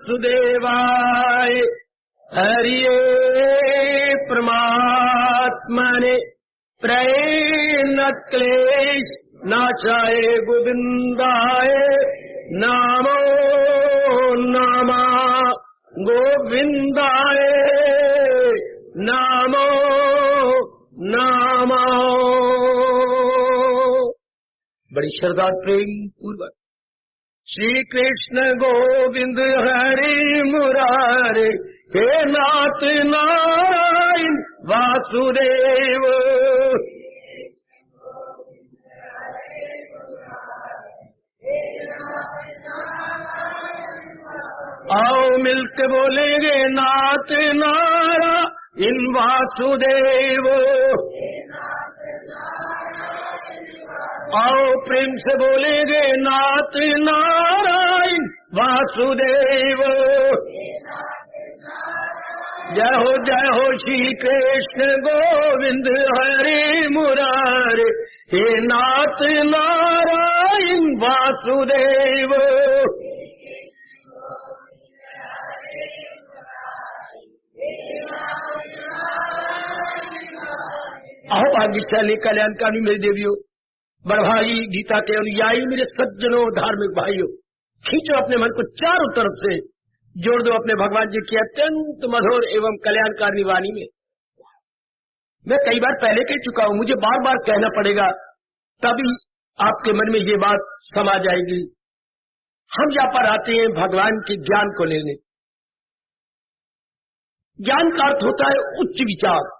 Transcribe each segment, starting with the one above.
वासुदेवाय हरिये परमात्मने प्रेम क्लेश नाशाय गोविंदाय नमो नमः गोविंदाय नमो नमः। बड़ी श्रद्धा प्रेम पूर्वक श्री कृष्ण गोविंद हरि मुरारे हे नाथ नारायण वासुदेव। आओ मिलके बोलेंगे नाथ नारायण वासुदेव। आओ प्रेम से बोलेंगे नाथ नारायण वासुदेव। जय हो श्री कृष्ण गोविंद हरि मुरारे हे नाथ नारायण वासुदेव। आओ भाग्यशाली कल्याणकारी मेरी देवियों, बड़भाई गीता के अनुयायी, मेरे सज्जनों, धार्मिक भाइयों, खींचो अपने मन को चारों तरफ से, जोड़ दो अपने भगवान जी की अत्यंत मधुर एवं कल्याणकारी वाणी में। मैं कई बार पहले कह चुका हूं, मुझे बार बार कहना पड़ेगा, तभी आपके मन में ये बात समा जाएगी। हम यहाँ पर आते हैं भगवान के ज्ञान को लेने। ज्ञान का अर्थ होता है उच्च विचार।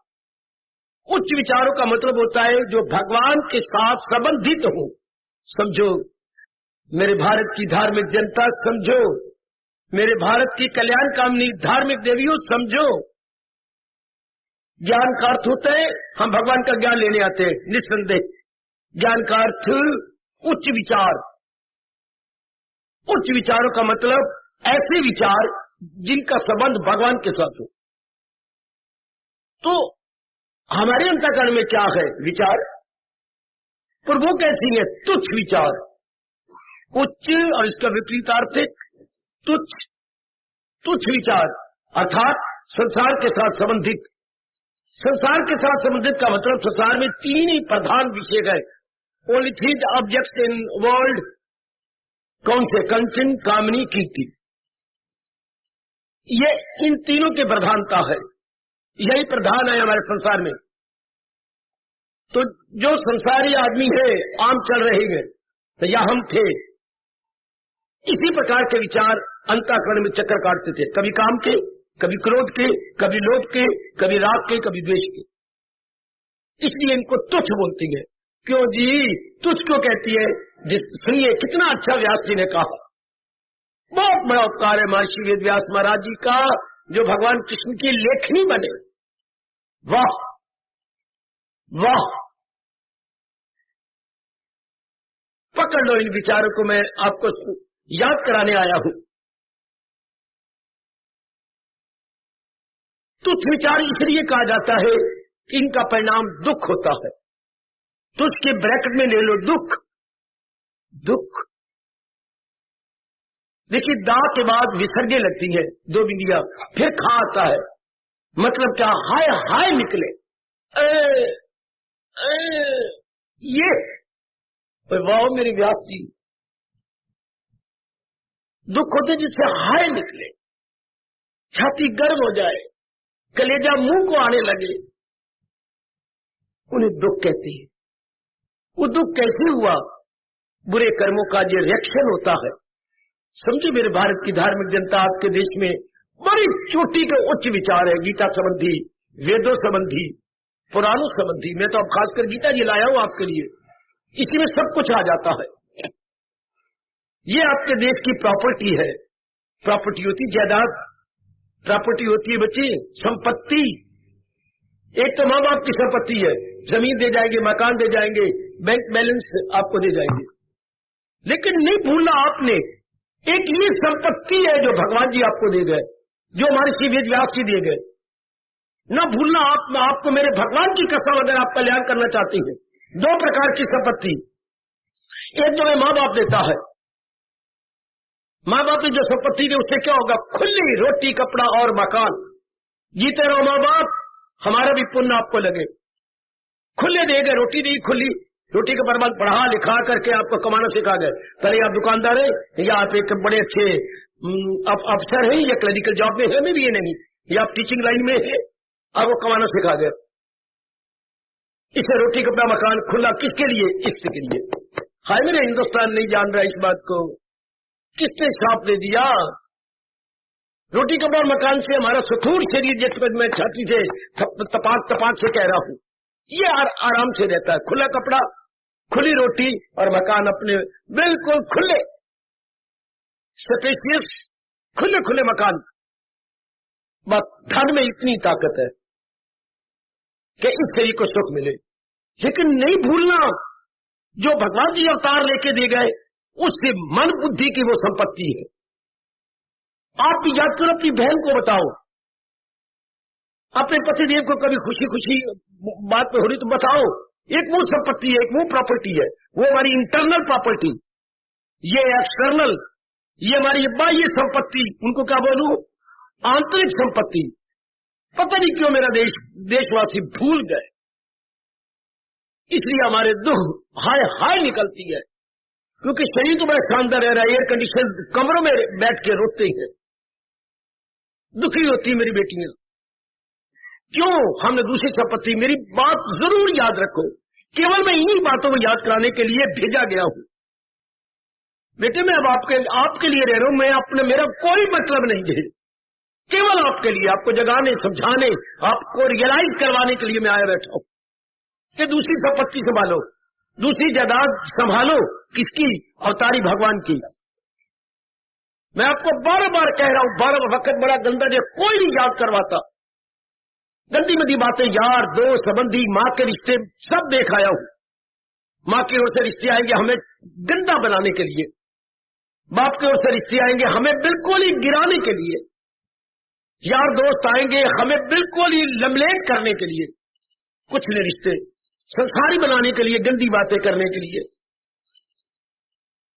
उच्च विचारों का मतलब होता है जो भगवान के साथ संबंधित हो। समझो मेरे भारत की धार्मिक जनता, समझो मेरे भारत की कल्याण कामनी धार्मिक देवियों, समझो ज्ञान का अर्थ होता है हम भगवान का ज्ञान लेने आते हैं। निस्संदेह ज्ञान का अर्थ उच्च विचार। उच्च विचारों का मतलब ऐसे विचार जिनका संबंध भगवान के साथ हो। तो हमारे अंतःकरण में क्या है? विचार। पर वो कैसी है? तुच्छ विचार। उच्च और इसका विपरीतार्थिक तुच्छ। तुच्छ विचार अर्थात संसार के साथ संबंधित। संसार के साथ संबंधित का मतलब संसार में तीन ही प्रधान विषय है। Only three objects in world. कौन से? कंचन, कामनी, कीर्ति। ये इन तीनों की प्रधानता है। यही प्रधान है हमारे संसार में। तो जो संसारी आदमी है, आम चल रहे हैं, तो या हम थे, इसी प्रकार के विचार अंतःकरण में चक्कर काटते थे। कभी काम के, कभी क्रोध के, कभी लोभ के, कभी राग के, कभी द्वेष के। इसलिए इनको तुच्छ बोलती है। क्यों जी तुच्छ क्यों कहती है? सुनिए कितना अच्छा व्यास जी ने कहा। बहुत बड़ा उपकार है महर्षि वेद व्यास महाराज जी का, जो भगवान कृष्ण की लेखनी बने। वाह वाह, पकड़ लो इन विचारों को, मैं आपको याद कराने आया हूं। तुच्छ विचार इसलिए कहा जाता है कि इनका परिणाम दुख होता है। तुच्छ के ब्रैकेट में ले लो दुख। दुख देखिए, दा के बाद विसर्गे लगती है दो बिंदिया, फिर खा आता है। मतलब क्या? हाय हाय निकले। ये वाह मेरे व्यास जी, दुख होते जिससे हाय निकले, छाती गर्म हो जाए, कलेजा मुंह को आने लगे, उन्हें दुख कहते हैं। वो दुख कैसे हुआ? बुरे कर्मों का जो रिएक्शन होता है। समझो मेरे भारत की धार्मिक जनता, आपके देश में बड़ी चोटी के उच्च विचार है, गीता संबंधी, वेदों संबंधी, पुराणों संबंधी। मैं तो अब खासकर गीता जी लाया हूं आपके लिए। इसी में सब कुछ आ जाता है। ये आपके देश की प्रॉपर्टी है। प्रॉपर्टी होती जायदाद, प्रॉपर्टी होती है बच्चे संपत्ति। एक तो माँ बाप की संपत्ति है, जमीन दे जाएंगे, मकान दे जाएंगे, बैंक बैलेंस आपको दे जाएंगे। लेकिन नहीं भूलना आपने, एक ये संपत्ति है जो भगवान जी आपको दे गए, जो हमारे श्री वेद व्यास जी दिए गए। न भूलना आपको मेरे भगवान की कसम, अगर आप कल्याण करना चाहती हैं, दो प्रकार की संपत्ति। एक जो है माँ बाप देता है, माँ बाप की जो संपत्ति थी उससे क्या होगा? खुली रोटी, कपड़ा और मकान। जीते रहो माँ बाप, हमारा भी पुण्य आपको लगे। खुले दे गए, रोटी दी खुली, रोटी के बर्बाद पढ़ा लिखा करके आपको कमाना सिखा गए। पहले आप दुकानदार है या आप एक बड़े अच्छे अफसर हैं या क्लरिकल जॉब में है, में भी ये नहीं, या आप टीचिंग लाइन में है, आपको कमाना सिखा गए। इसे रोटी कपड़ा मकान खुला किसके लिए? इसके लिए। हाय मेरे हिंदुस्तान नहीं जान रहा इस बात को, किसने श्राप दे दिया? रोटी कपड़ा और मकान से हमारा सुथूर शरीर, जिसमें मैं छाती से तपाक तपाक से कह रहा हूं, ये आराम से रहता है। खुला कपड़ा, खुली रोटी और मकान अपने बिल्कुल खुले, स्पेशियस, खुले खुले मकान। बस धन में इतनी ताकत है कि इस शरीर को सुख मिले। लेकिन नहीं भूलना, जो भगवान जी अवतार लेके दे गए उससे मन बुद्धि की वो संपत्ति है। आप भी याद करो, अपनी बहन को बताओ, अपने पतिदेव को कभी खुशी खुशी बात में हो रही तो बताओ। एक वो संपत्ति है, एक वो प्रॉपर्टी है, वो हमारी इंटरनल प्रॉपर्टी, ये एक्सटर्नल, ये हमारी बाह्य संपत्ति, उनको क्या बोलूं, आंतरिक संपत्ति। पता नहीं क्यों मेरा देशवासी भूल गए, इसलिए हमारे दुख हाय हाय निकलती है। क्योंकि शरीर तो बड़ा शानदार रह रहा है, एयर कंडीशन कमरों में बैठ के रोते हैं, दुखी होती मेरी बेटियां। क्यों? हमने दूसरी संपत्ति। मेरी बात जरूर याद रखो, केवल मैं इन्हीं बातों को याद कराने के लिए भेजा गया हूं। बेटे मैं अब आपके लिए रह रहा हूं, मैं अपने, मेरा कोई मतलब नहीं है, केवल आपके लिए, आपको जगाने, समझाने, आपको रियलाइज करवाने के लिए मैं आया बैठा हूं कि दूसरी संपत्ति संभालो, दूसरी जायदाद संभालो। किसकी? अवतारी भगवान की। मैं आपको बार बार कह रहा हूं, 12 वक्त बड़ा गंदा है, कोई नहीं याद करवाता। गंदी मंदी बातें, यार दोस्त संबंधी, माँ के रिश्ते सब देख आया हूं। माँ की ओर से रिश्ते आएंगे हमें गंदा बनाने के लिए, बाप की ओर से रिश्ते आएंगे हमें बिल्कुल ही गिराने के लिए, यार दोस्त आएंगे हमें बिल्कुल ही लमलेट करने के लिए, कुछ नहीं रिश्ते संसारी बनाने के लिए, गंदी बातें करने के लिए,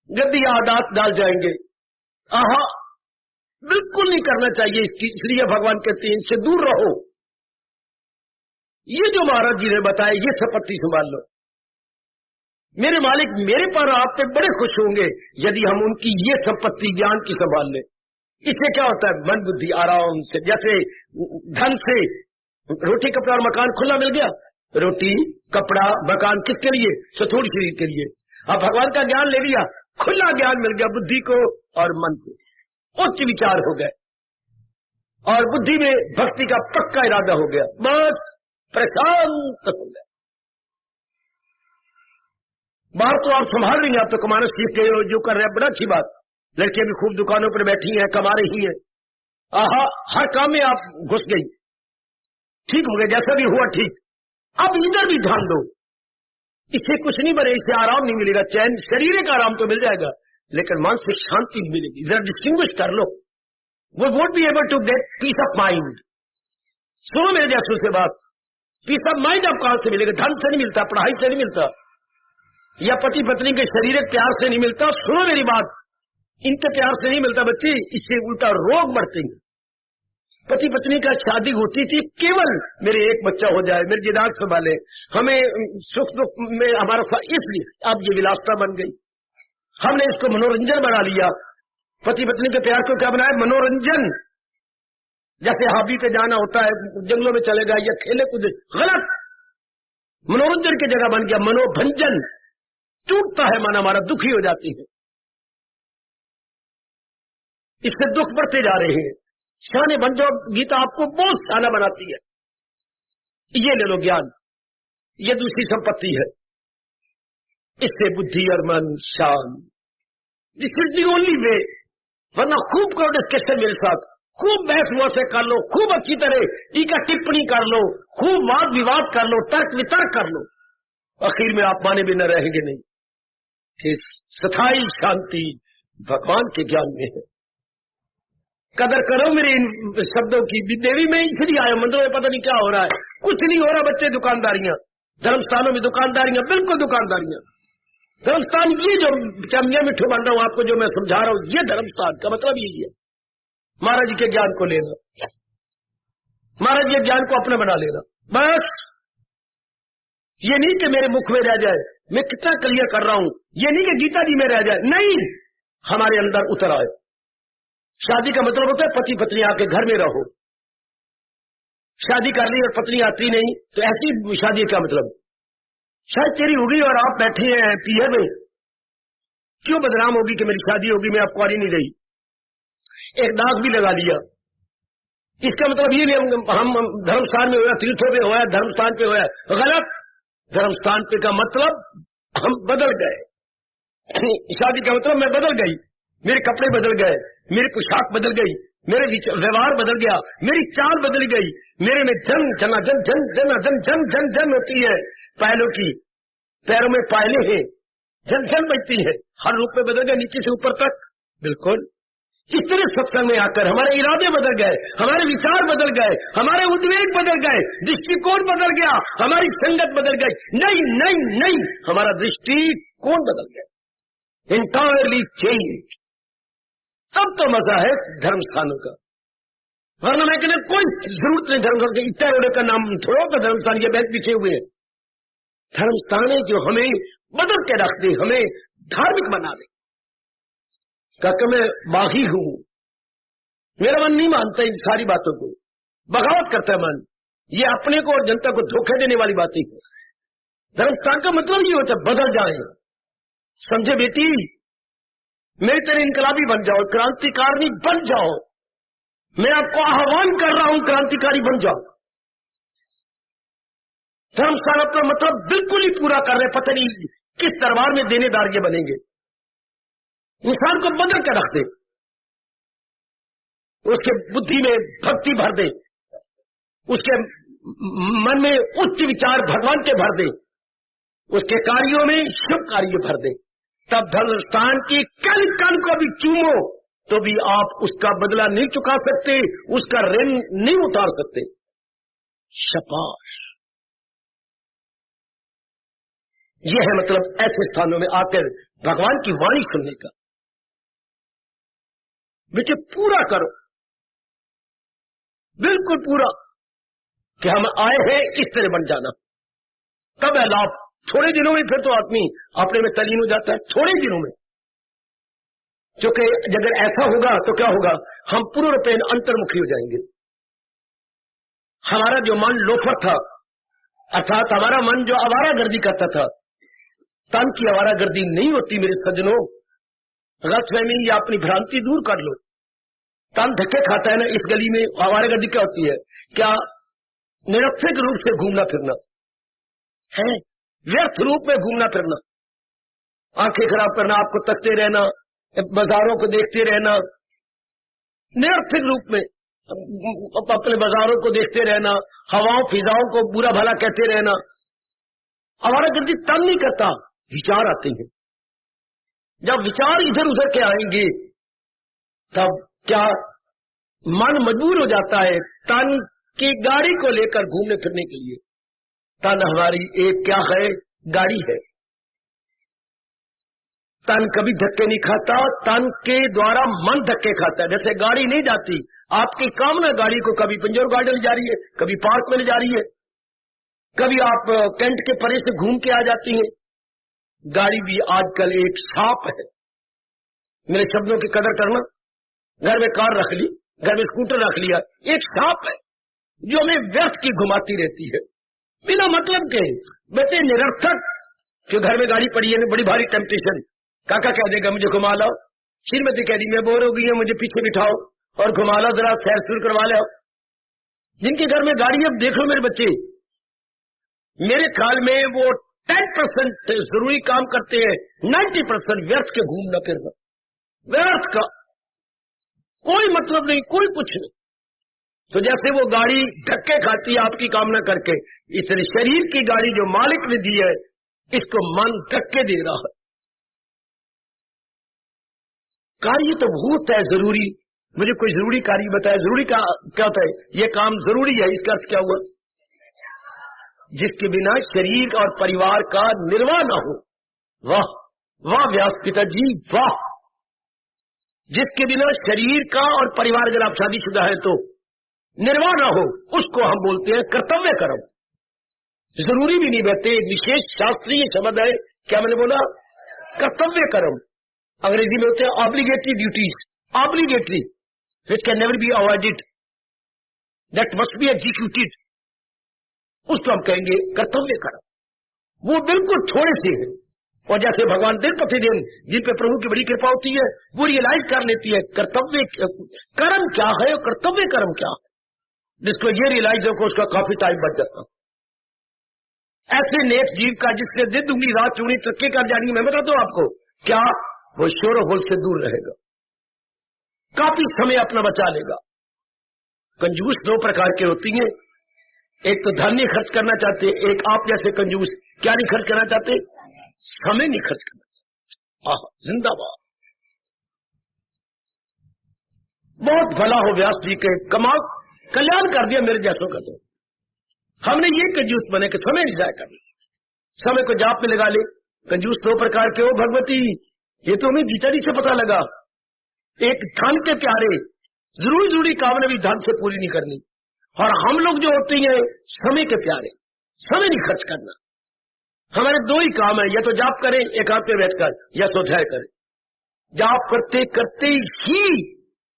गंदी आदत डाल जाएंगे। आहा, बिल्कुल नहीं करना चाहिए इसकी, इसलिए भगवान कहते हैं इनसे दूर रहो। ये जो महाराज जी ने बताया, ये संपत्ति संभाल लो। मेरे मालिक मेरे पर आप पे बड़े खुश होंगे यदि हम उनकी ये संपत्ति ज्ञान की संभाल लें। इससे क्या होता है? मन बुद्धि आराम से, जैसे धन से रोटी कपड़ा और मकान खुला मिल गया, रोटी कपड़ा मकान किसके लिए? स्थूल शरीर के लिए। अब भगवान का ज्ञान ले लिया, खुला ज्ञान मिल गया बुद्धि को और मन को, उच्च विचार हो गए और बुद्धि में भक्ति का पक्का इरादा हो गया, बस प्रशांत हो गया। बाहर तो आप संभाल रही हैं, आप तो कमाना सीख गए हो, जो कर रहे हैं बड़ा अच्छी बात। लड़कियां भी खूब दुकानों पर बैठी हैं, कमा रही हैं, आहा, हर काम में आप घुस गई, ठीक हो गया, जैसा भी हुआ ठीक। अब इधर भी ध्यान दो, इससे कुछ नहीं बने, इससे आराम नहीं मिलेगा, चैन शारीरिक आराम तो मिल जाएगा लेकिन मानसिक शांति नहीं मिलेगी। जरा डिस्टिंग्विश कर लो, वो won't be able to get peace of mind. सुनो मेरे जैसों से बात, पीस ऑफ माइंड आप कहां से मिलेगा? धन से नहीं मिलता, पढ़ाई से नहीं मिलता, या पति पत्नी के शारीरिक प्यार से नहीं मिलता। सुनो मेरी बात, इनके प्यार से नहीं मिलता बच्चे, इससे उल्टा रोग बढ़ते हैं। पति पत्नी का शादी होती थी केवल मेरे एक बच्चा हो जाए, मेरी जिदाद संभाले, हमें सुख दुख में हमारा साथ, इसलिए अब ये विलासता बन गई। हमने इसको मनोरंजन बना लिया। पति पत्नी के प्यार को क्या बनाया? मनोरंजन। जैसे हॉबी पे जाना होता है, जंगलों में चले गए या खेले कूदे, गलत। मनोरंजन की जगह बन गया मनोभंजन। टूटता है मन, हमारा दुखी हो जाती है, इससे दुख बढ़ते जा रहे हैं। शाने बन जाओ, गीता आपको बहुत शाना बनाती है। ये ले लो ज्ञान, ये दूसरी संपत्ति है, इससे बुद्धि और मन शांत। This is the only way. वरना खूब करो डिस्कशन मेरे साथ, खूब बहस हुआ से कर लो, खूब अच्छी तरह टीका टिप्पणी कर लो, खूब वाद विवाद कर लो, तर्क वितर्क कर लो, आखिर में आप माने भी न रहेंगे नहीं कि स्थायी शांति भगवान के ज्ञान में है। कदर करो मेरे इन शब्दों की। देवी में इसलिए आया, मंदिरों में पता नहीं क्या हो रहा है, कुछ नहीं हो रहा। बच्चे दुकानदारियां, धर्म स्थानों में दुकानदारियां, बिल्कुल दुकानदारियां। धर्मस्थान ये जो चमिया मिठू बन रहा हूं आपको, जो मैं समझा रहा हूं, ये धर्मस्थान का मतलब यही है। महाराज जी के ज्ञान को लेना, महाराज जी के ज्ञान को अपना बना लेना, बस। ये नहीं कि मेरे मुख में रह जाए, मैं कितना क्लियर कर रहा हूं, ये नहीं कि गीता जी में रह जाए, नहीं, हमारे अंदर उतर आए। शादी का मतलब होता है पति पत्नी आके घर में रहो। शादी कर ली और पत्नी आती नहीं, तो ऐसी शादी का मतलब शायद तेरी होगी और आप बैठे हैं पीए में, क्यों बदनाम होगी कि मेरी शादी होगी, मैं आपको आ नहीं रही। एक दाग भी लगा लिया, इसका मतलब ये नहीं हम धर्मस्थान में होया, तीर्थों पे होया, धर्मस्थान पे होया, गलत। धर्मस्थान पे का मतलब हम बदल गए। शादी का मतलब मैं बदल गई, मेरे कपड़े बदल गए, मेरी पोशाक बदल गई, मेरे व्यवहार बदल गया, मेरी चाल बदल गई, मेरे में जन जना जन जन जन जन जन जन जन होती है, पैरों की, पैरों में पायले हैं, जन जन बजती है, हर रूप में बदल गए, नीचे से ऊपर तक। बिल्कुल इतने सत्संग में आकर हमारे इरादे बदल गए, हमारे विचार बदल गए, हमारे उद्वेग बदल गए, दृष्टिकोण बदल गया, हमारी संगत बदल गई। नहीं नहीं नहीं, हमारा दृष्टिकोण बदल गया, इंटायरली चेंज। तब तो मजा है धर्म स्थानों का। वरना मैं कहने कोई जरूरत नहीं धर्म स्थान के, इतना रोडे का नाम थोड़ा का धर्म स्थान के बैग पीछे हुए हैं। धर्म स्थान है जो हमें बदल के रख दे, हमें धार्मिक बना दे। क्योंकि मैं बागी हूं, मेरा मन नहीं मानता इन सारी बातों को, बगावत करता है मन, ये अपने को और जनता को धोखे देने वाली बातें है। धर्मस्थान का मतलब ये होता है बदल जाए। समझे बेटी, मेरे तेरे इनकलाबी बन जाओ, क्रांतिकारी बन जाओ। मैं आपको आह्वान कर रहा हूं, क्रांतिकारी बन जाओ। धर्मस्थान अपना मतलब बिल्कुल ही पूरा कर रहे, पता नहीं किस दरबार में देनेदार ये बनेंगे। इंसान को बदल कर रख दे, उसके बुद्धि में भक्ति भर दे, उसके मन में उच्च विचार भगवान के भर दे, उसके कार्यों में शुभ कार्य भर दे। तब धर्मस्थान की कण कण को भी चूमो तो भी आप उसका बदला नहीं चुका सकते, उसका ऋण नहीं उतार सकते। शाबाश, यह है मतलब ऐसे स्थानों में आकर भगवान की वाणी सुनने का। बेटे पूरा करो, बिल्कुल पूरा, कि हम आए हैं इस तरह बन जाना, तब है लाभ। थोड़े दिनों में फिर तो आदमी अपने में तलीन हो जाता है, थोड़े दिनों में। क्योंकि अगर ऐसा होगा तो क्या होगा, हम पूर्ण रूपेण अंतर्मुखी हो जाएंगे। हमारा जो मन लोफर था, अर्थात हमारा मन जो आवारागर्दी करता था, तन की आवारागर्दी नहीं होती मेरे सज्जनों। गलतफहमी या अपनी भ्रांति दूर कर लो। तन धक्के खाता है ना इस गली में, आवारागर्दी क्या होती है? क्या निरर्थक रूप से घूमना फिरना है, व्यर्थ रूप में घूमना फिरना, आंखें खराब करना, आपको तकते रहना, बाजारों को देखते रहना, निरर्थक रूप में अपने बाजारों को देखते रहना, हवाओं फिजाओं को बुरा भला कहते रहना। आवारागर्दी तंग नहीं करता, विचार आते हैं। जब विचार इधर उधर के आएंगे तब क्या मन मजबूर हो जाता है तन की गाड़ी को लेकर घूमने फिरने के लिए। तन हमारी एक क्या है, गाड़ी है। तन कभी धक्के नहीं खाता, तन के द्वारा मन धक्के खाता है। जैसे गाड़ी नहीं जाती, आपकी कामना गाड़ी को कभी पंजोर गार्डन ले जा रही है, कभी पार्क में ले जा रही है, कभी आप कैंट के परे से घूम के आ जाती है। गाड़ी भी आजकल एक सांप है। मेरे शब्दों की कदर करना। घर में कार रख ली, घर में स्कूटर रख लिया, एक सांप है जो हमें व्यर्थ की घुमाती रहती है बिना मतलब के। बेटे निरर्थक, जो घर में गाड़ी पड़ी है, बड़ी भारी टेम्पटेशन, काका कह देगा मुझे घुमा लाओ, श्रीमती कह दी मैं बोर हो गई है, मुझे पीछे बिठाओ और घुमा लो, जरा सैर शुरू करवा लो। जिनके घर में गाड़ी, अब देख लो मेरे बच्चे, मेरे ख्याल में वो 10% जरूरी काम करते हैं, 90% व्यर्थ के घूमना फिरना, व्यर्थ का कोई मतलब नहीं, कोई कुछ नहीं। तो जैसे वो गाड़ी धक्के खाती है आपकी कामना करके, इस शरीर की गाड़ी जो मालिक ने दी है, इसको मन धक्के दे रहा है। कार्य तो बहुत है जरूरी, मुझे कोई जरूरी कार्य बताया। जरूरी का क्या होता है? ये काम जरूरी है, इसका अर्थ क्या हुआ? जिसके बिना शरीर और परिवार का निर्वाह न हो। वाह, वाह व्यास पिता जी वाह, जिसके बिना शरीर का और परिवार, अगर आप शादीशुदा है तो निर्वाह न हो, उसको हम बोलते हैं कर्तव्य कर्म। जरूरी भी नहीं बहते, विशेष शास्त्रीय शब्द है, क्या मैंने बोला, कर्तव्य कर्म। अंग्रेजी में होते हैं obligatory duties, obligatory which can never be avoided, that must be executed, उसको हम कहेंगे कर्तव्य कर्म। वो बिल्कुल थोड़े से हैं, और जैसे भगवान दिन प्रतिदिन जिन पे प्रभु की बड़ी कृपा होती है वो रियलाइज कर लेती है कर्तव्य कर्म क्या है और कर्तव्य कर्म क्या है, जिसको ये रियलाइज हो को उसका काफी टाइम बच जाता। ऐसे नेक जीव का जिसने दिन दुगनी रात चौगुनी तरक्की कर जानी, मैं बताता हूं आपको क्या, वो शोर होल से दूर रहेगा, काफी समय अपना बचा लेगा। कंजूस दो प्रकार के होती हैं, एक तो धन नहीं खर्च करना चाहते, एक आप जैसे कंजूस क्या नहीं खर्च करना चाहते, समय नहीं खर्च करना। जिंदाबाद, बहुत भला हो व्यास जी के, कमाल कल्याण कर दिया मेरे जैसों का। तो हमने ये कंजूस बने कि समय नहीं जाया करना, समय को जाप में लगा ले। कंजूस दो प्रकार के हो भगवती, ये तो हमें गीता जी से पता लगा। एक धन के प्यारे, जरूरी कामना भी धन से पूरी नहीं करनी, और हम लोग जो होते हैं समय के प्यारे, समय नहीं खर्च करना। हमारे दो ही काम है, या तो जाप करें एकांत में बैठकर, या स्वाध्याय करें। जाप करते करते ही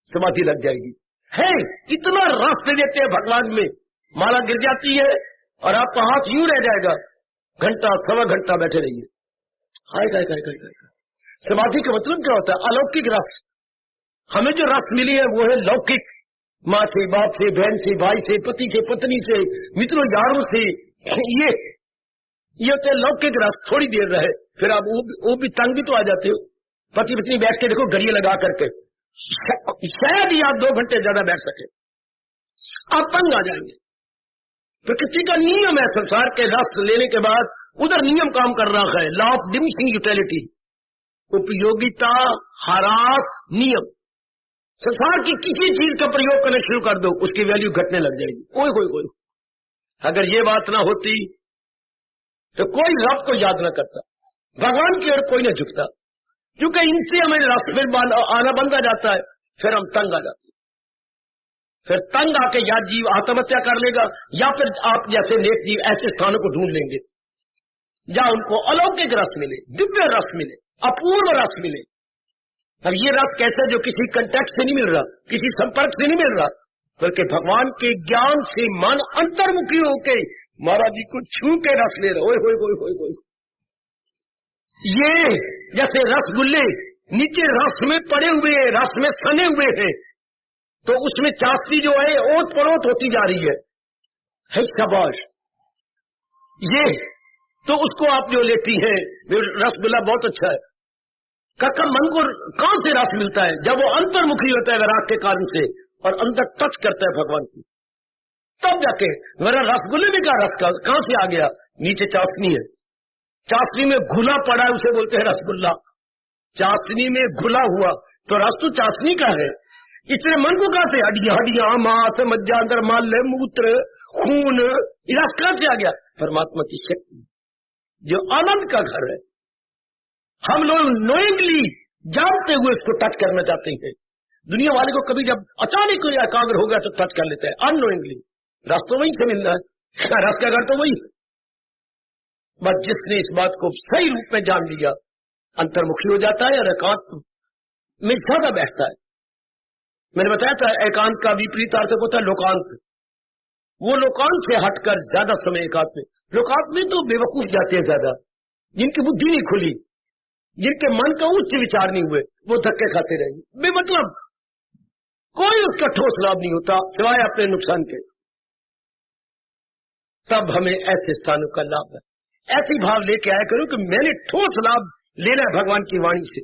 समाधि लग जाएगी। है इतना रस दे देते हैं भगवान में, माला गिर जाती है और आपका हाथ यूं रह जाएगा, घंटा सवा घंटा बैठे रहिए। हाय समाधि का मतलब क्या होता है, अलौकिक रस। हमें जो रस मिली है वो है लौकिक, माँ से, बाप से, बहन से, भाई से, पति से, पत्नी से, मित्रों यारों से, ये होते लौकिक रस। थोड़ी देर रहे फिर आप वो भी तंग भी तो आ जाते हो। पति पत्नी बैठ के देखो घड़ियां लगा करके, शायद ही आप 2 घंटे ज्यादा बैठ सके, आप तंग आ जाएंगे। प्रकृति का नियम है, संसार के रस लेने के बाद उधर नियम काम कर रहा है, लॉ ऑफ डिमिनिशिंग यूटिलिटी, उपयोगिता ह्रास नियम। संसार की किसी चीज का प्रयोग करना शुरू कर दो, उसकी वैल्यू घटने लग जाएगी। कोई अगर ये बात ना होती तो कोई रब को याद ना करता, भगवान की ओर कोई ना झुकता, क्योंकि इनसे हमें रस में आना बंद आ जाता है, फिर हम तंग आ जाते हैं। फिर तंग आके या जीव आत्महत्या कर लेगा, या फिर आप जैसे नेक जीव ऐसे स्थानों को ढूंढ लेंगे जहां उनको अलौकिक रस मिले, दिव्य रस मिले, अपूर्व रस मिले। अब ये रस कैसे, जो किसी कंटेक्ट से नहीं मिल रहा, किसी संपर्क से नहीं मिल रहा, बल्कि भगवान के ज्ञान से मन अंतर्मुखी होके महाराज जी को छू के रस ले रहा। ओए ये जैसे रसगुल्ले नीचे रस में पड़े हुए हैं, रस में सने हुए हैं, तो उसमें चाशनी जो है ओत परोत होती जा रही है शाबाश। ये तो उसको आप जो लेती है, रसगुल्ला बहुत अच्छा है, काका मन को कहां से रस मिलता है, जब वो अंतर्मुखी होता है राग के कारण से और अंदर टच करता है भगवान की, तब जाके। मेरा रसगुल्ले में क्या रस का कहां से आ गया, नीचे चाशनी है, चाशनी में घुला पड़ा है, उसे बोलते हैं रसगुल्ला। चाशनी में घुला हुआ तो रस तो चाशनी का है, इसलिए मन को कहां से, हड्डियां मांस मज्जा अंदर मल मूत्र खून, रस कहां से आ गया, परमात्मा की शक्ति जो आनंद का घर है। हम लोग नोइंगली जानते हुए इसको टच करना चाहते हैं। दुनिया वाले को कभी जब अचानक कोई एकाग्र हो गया तो टच कर लेते हैं अननोइंगली, रस तो वहीं से मिल रहा है, रस का घर तो वही है। बस जिसने इस बात को सही रूप में जान लिया अंतर्मुखी हो जाता है और एकांत में ज्यादा बैठता है। मैंने बताया था एकांत का विपरीत अर्थ होता है लोकांत। वो लोकांत से हटकर ज्यादा समय एकांत में, लोकांत में तो बेवकूफ जाते हैं ज्यादा, जिनकी बुद्धि नहीं खुली, जिनके मन का उच्च विचार नहीं हुए, वो धक्के खाते रहेंगे बेमतलब, कोई उसका ठोस लाभ नहीं होता सिवाय अपने नुकसान के। तब हमें ऐसे स्थानों का लाभ है, ऐसी भाव लेके आया करो कि मैंने ठोस लाभ लेना है भगवान की वाणी से,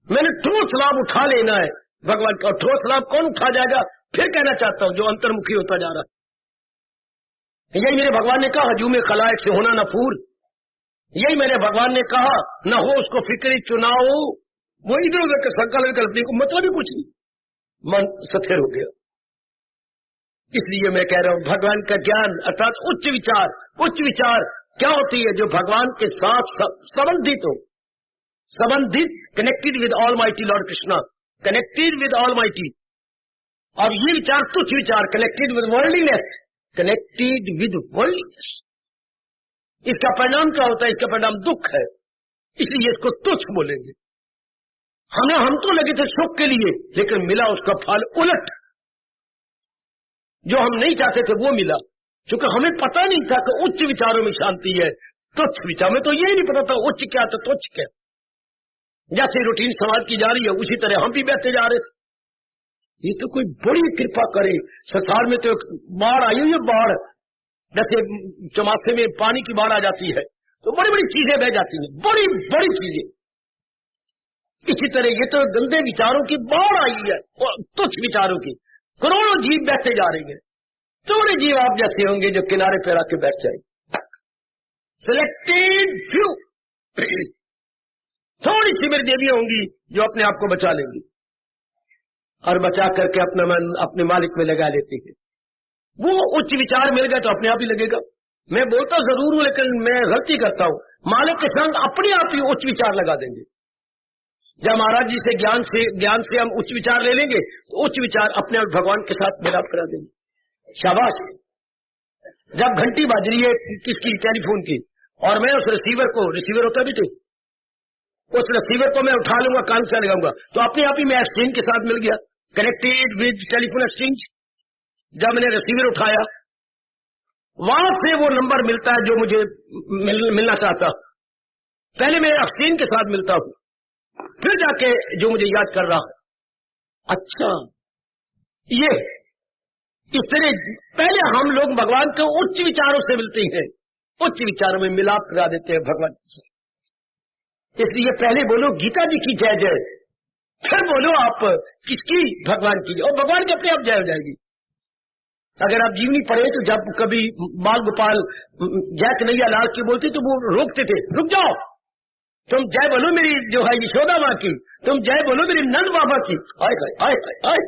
मैंने ठोस लाभ उठा लेना है भगवान का। ठोस लाभ कौन उठा जाएगा, फिर कहना चाहता हूं जो अंतर्मुखी होता जा रहा है। यही मेरे भगवान ने कहा, हजू में खलायक से होना न फूल, यही मेरे भगवान ने कहा, न हो उसको फिक्री चुनाव, वो इधर उधर के संकल्प विकल्प को मतलब ही कुछ नहीं, मन स्थिर हो गया। इसलिए मैं कह रहा हूं भगवान का ज्ञान अर्थात उच्च विचार क्या होती है? जो भगवान के साथ संबंधित हो, संबंधित, connected with all mighty Lord Krishna, connected with all mighty. और ये विचार तुच्छ विचार, connected with worldliness, connected with worldliness, इसका परिणाम क्या होता है? इसका परिणाम दुख है, इसलिए इसको तुच्छ बोलेंगे। हम तो लगे थे सुख के लिए, लेकिन मिला उसका फल उलट, जो हम नहीं चाहते थे वो मिला, क्योंकि हमें पता नहीं था कि उच्च विचारों में शांति है, तुच्छ विचार में तो यही नहीं पता था उच्च क्या तो तुच्छ क्या। जैसे रूटीन समाज की जा रही है, उसी तरह हम भी बहते जा रहे थे। ये तो कोई बड़ी कृपा करे। संसार में तो बाढ़ आई हुई है, बाढ़, जैसे चौमासे में पानी की बाढ़ आ जाती है तो बड़ी बड़ी चीजें बह जाती हैं, बड़ी बड़ी चीजें। इसी तरह ये तो गंदे विचारों की बाढ़ आई है, तुच्छ विचारों की। करोड़ों जीव बैठते जा रहे हैं, थोड़े जीव आप जैसे होंगे जो किनारे पर आके बैठ जाएंगे। सिलेक्टेड फ्यू, थोड़ी सी मेरी देवियां होंगी जो अपने आप को बचा लेंगी और बचा करके अपना मन अपने मालिक में लगा लेती है। वो उच्च विचार मिल गया तो अपने आप ही लगेगा। मैं बोलता जरूर हूं, लेकिन मैं गलती करता हूं। मालिक के संग अपने आप ही उच्च विचार लगा देंगे। जब महाराज जी से ज्ञान से हम उच्च विचार ले लेंगे तो उच्च विचार अपने आप भगवान के साथ मिलाप करा देंगे। शाबाश। जब घंटी बज रही है किसकी, टेलीफोन की, और मैं उस रिसीवर को, रिसीवर होता भी थे, उस रिसीवर को मैं उठा लूंगा, कान से लगाऊंगा, तो अपने आप ही मैं एक्सचेंज के साथ मिल गया, कनेक्टेड विद टेलीफोन एक्सचेंज। जब मैंने रिसीवर उठाया, वहां से वो नंबर मिलता है जो मुझे मिलना चाहता। पहले मैं एक्सचेंज के साथ मिलता हूं, फिर जाके जो मुझे याद कर रहा। अच्छा, ये इस तरह पहले हम लोग भगवान के उच्च विचारों से मिलते हैं, उच्च विचारों में मिलाप करा देते हैं भगवान से। इसलिए पहले बोलो गीता जी की जय जय, फिर बोलो आप किसकी, भगवान की, और भगवान की अपने आप जय हो जाएगी। अगर आप जीवनी पढ़े तो जब कभी बाल गोपाल जय कन्हैया लाल की बोलते तो वो रोकते थे, रुक जाओ, तुम जय बोलो मेरी जो है यशोदा माँ की, तुम जय बोलो मेरी नंद बाबा की। आए आए आए,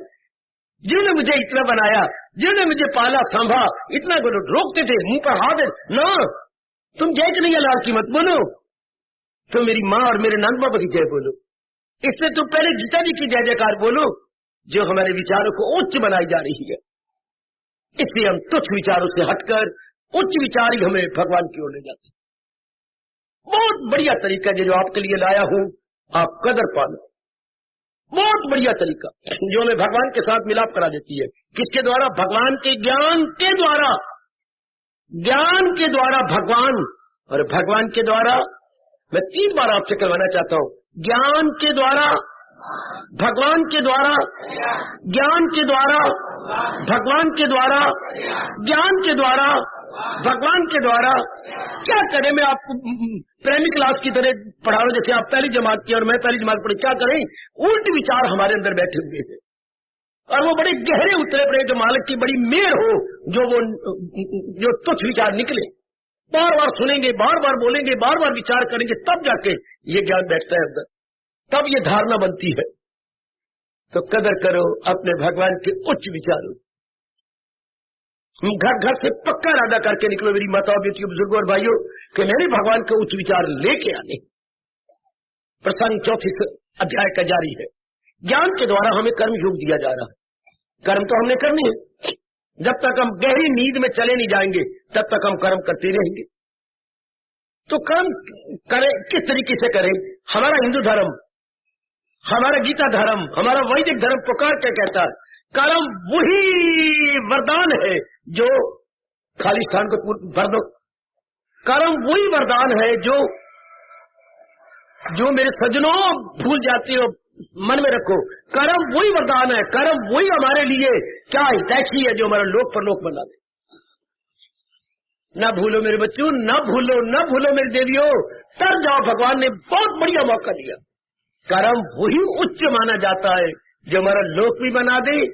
जिन्होंने मुझे इतना बनाया, जिन्होंने मुझे पाला संभा, इतना बोलो। रोकते थे, मुंह पर हाथ ना, तुम जय कन्हैया लाल की मत बोलो, तुम मेरी माँ और मेरे नंद बाबा की जय बोलो। इसलिए तुम पहले गीता जी की जय जयकार बोलो, जो हमारे विचारों को उच्च बनाई जा रही है। इसलिए हम तुच्छ विचारों से हटकर उच्च विचार ही हमें भगवान की ओर ले जाते। बहुत बढ़िया तरीका जो आपके लिए लाया हूं, आप कदर पालो। बहुत बढ़िया तरीका जो हमें भगवान के साथ मिलाप करा देती है। किसके द्वारा? भगवान के ज्ञान के द्वारा, ज्ञान के द्वारा भगवान, और भगवान के द्वारा मैं 3 बार आपसे करवाना चाहता हूं, ज्ञान के द्वारा, भगवान के द्वारा, ज्ञान के द्वारा, भगवान के द्वारा, ज्ञान के द्वारा, भगवान के द्वारा। क्या करें? मैं आपको प्रेमी क्लास की तरह पढ़ा रहा हूं, जैसे आप पहली जमात की और मैं पहली जमात पढ़ी। क्या करें? उल्ट विचार हमारे अंदर बैठे हुए हैं और वो बड़े गहरे उतरे पड़े, जो मालिक की बड़ी मेहर हो, जो तुच्छ विचार निकले। बार बार सुनेंगे, बार बार बोलेंगे, बार बार विचार करेंगे, तब जाके ये ज्ञान बैठता है अंदर, तब ये धारणा बनती है। तो कदर करो अपने भगवान के उच्च विचारों। घर घर से पक्का इरादा करके निकलो मेरी माताओं, बेटियों, बुजुर्गों और भाइयों, कि मैंने भगवान के उच्च विचार लेके आने। प्रसंग 34 अध्याय का जारी है। ज्ञान के द्वारा हमें कर्म योग दिया जा रहा है। कर्म तो हमने करने हैं। जब तक हम गहरी नींद में चले नहीं जाएंगे तब तक हम कर्म करते रहेंगे। तो कर्म करें, किस तरीके से करें? हमारा हिंदू धर्म, हमारा गीता धर्म, हमारा वैदिक धर्म पुकार क्या कहता है? कर्म वही वरदान है जो, खाली स्थान को भर दो, कर्म वही वरदान है जो मेरे सज्जनों भूल जाते हो, मन में रखो। कर्म वही वरदान है, कर्म वही हमारे लिए क्या हितैषी है जो हमारा लोक परलोक बना दे। न भूलो मेरे बच्चों, न भूलो मेरी देवियों, तर जाओ, भगवान ने बहुत बढ़िया मौका दिया। कर्म वही उच्च माना जाता है जो हमारा लोक भी बना दे,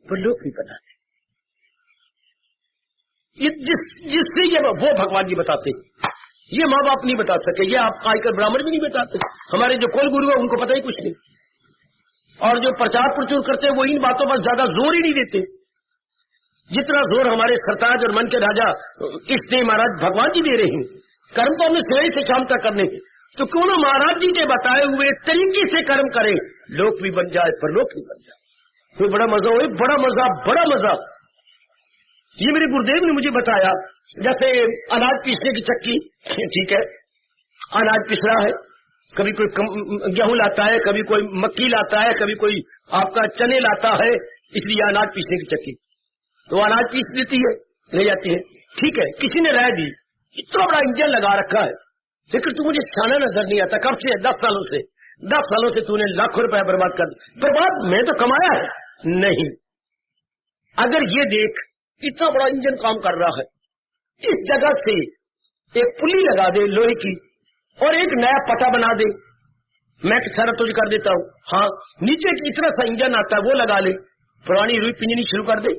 परलोक भी बना दे। जिससे ये वो भगवान जी बताते, ये माँ बाप नहीं बता सके, ये आप आजकल ब्राह्मण भी नहीं बताते। हमारे जो कुल गुरु है उनको पता ही कुछ नहीं, और जो प्रचार प्रचुर करते हैं वो इन बातों पर ज्यादा जोर ही नहीं देते। जितना जोर हमारे सरताज और मन के राजा कृष्ण महाराज भगवान जी दे रहे हैं, कर्म तो हमें सुबह से शाम तक करने हैं, तो क्यों ना महाराज जी के बताए हुए तरीके से कर्म करें, लोक भी बन जाए परलोक भी बन जाए। कोई बड़ा मजा हो, बड़ा मजा, बड़ा मजा। ये मेरे गुरुदेव ने मुझे बताया, जैसे अनाज पीसने की चक्की, ठीक है, अनाज पिस रहा है, कभी कोई गेहूं लाता है, कभी कोई मक्की लाता है, कभी कोई आपका चने लाता है, इसलिए अनाज पीसने की चक्की तो अनाज पीस देती है, ले जाती है, ठीक है। किसी ने राय दी इतना बड़ा इंजन लगा रखा है, लेकिन तू मुझे छाना नजर नहीं आता, कब से? 10 सालों से तूने लाखों रुपया बर्बाद कर दिया। बर्बाद मैं तो कमाया है नहीं। अगर ये देख इतना बड़ा इंजन काम कर रहा है, इस जगह से एक पुली लगा दे लोहे की और एक नया पटा बना दे, मैं सारा तुझे कर देता हूँ। हाँ, नीचे की इतना सा इंजन आता है वो लगा ले, पुरानी रुई पिंजनी शुरू कर दे,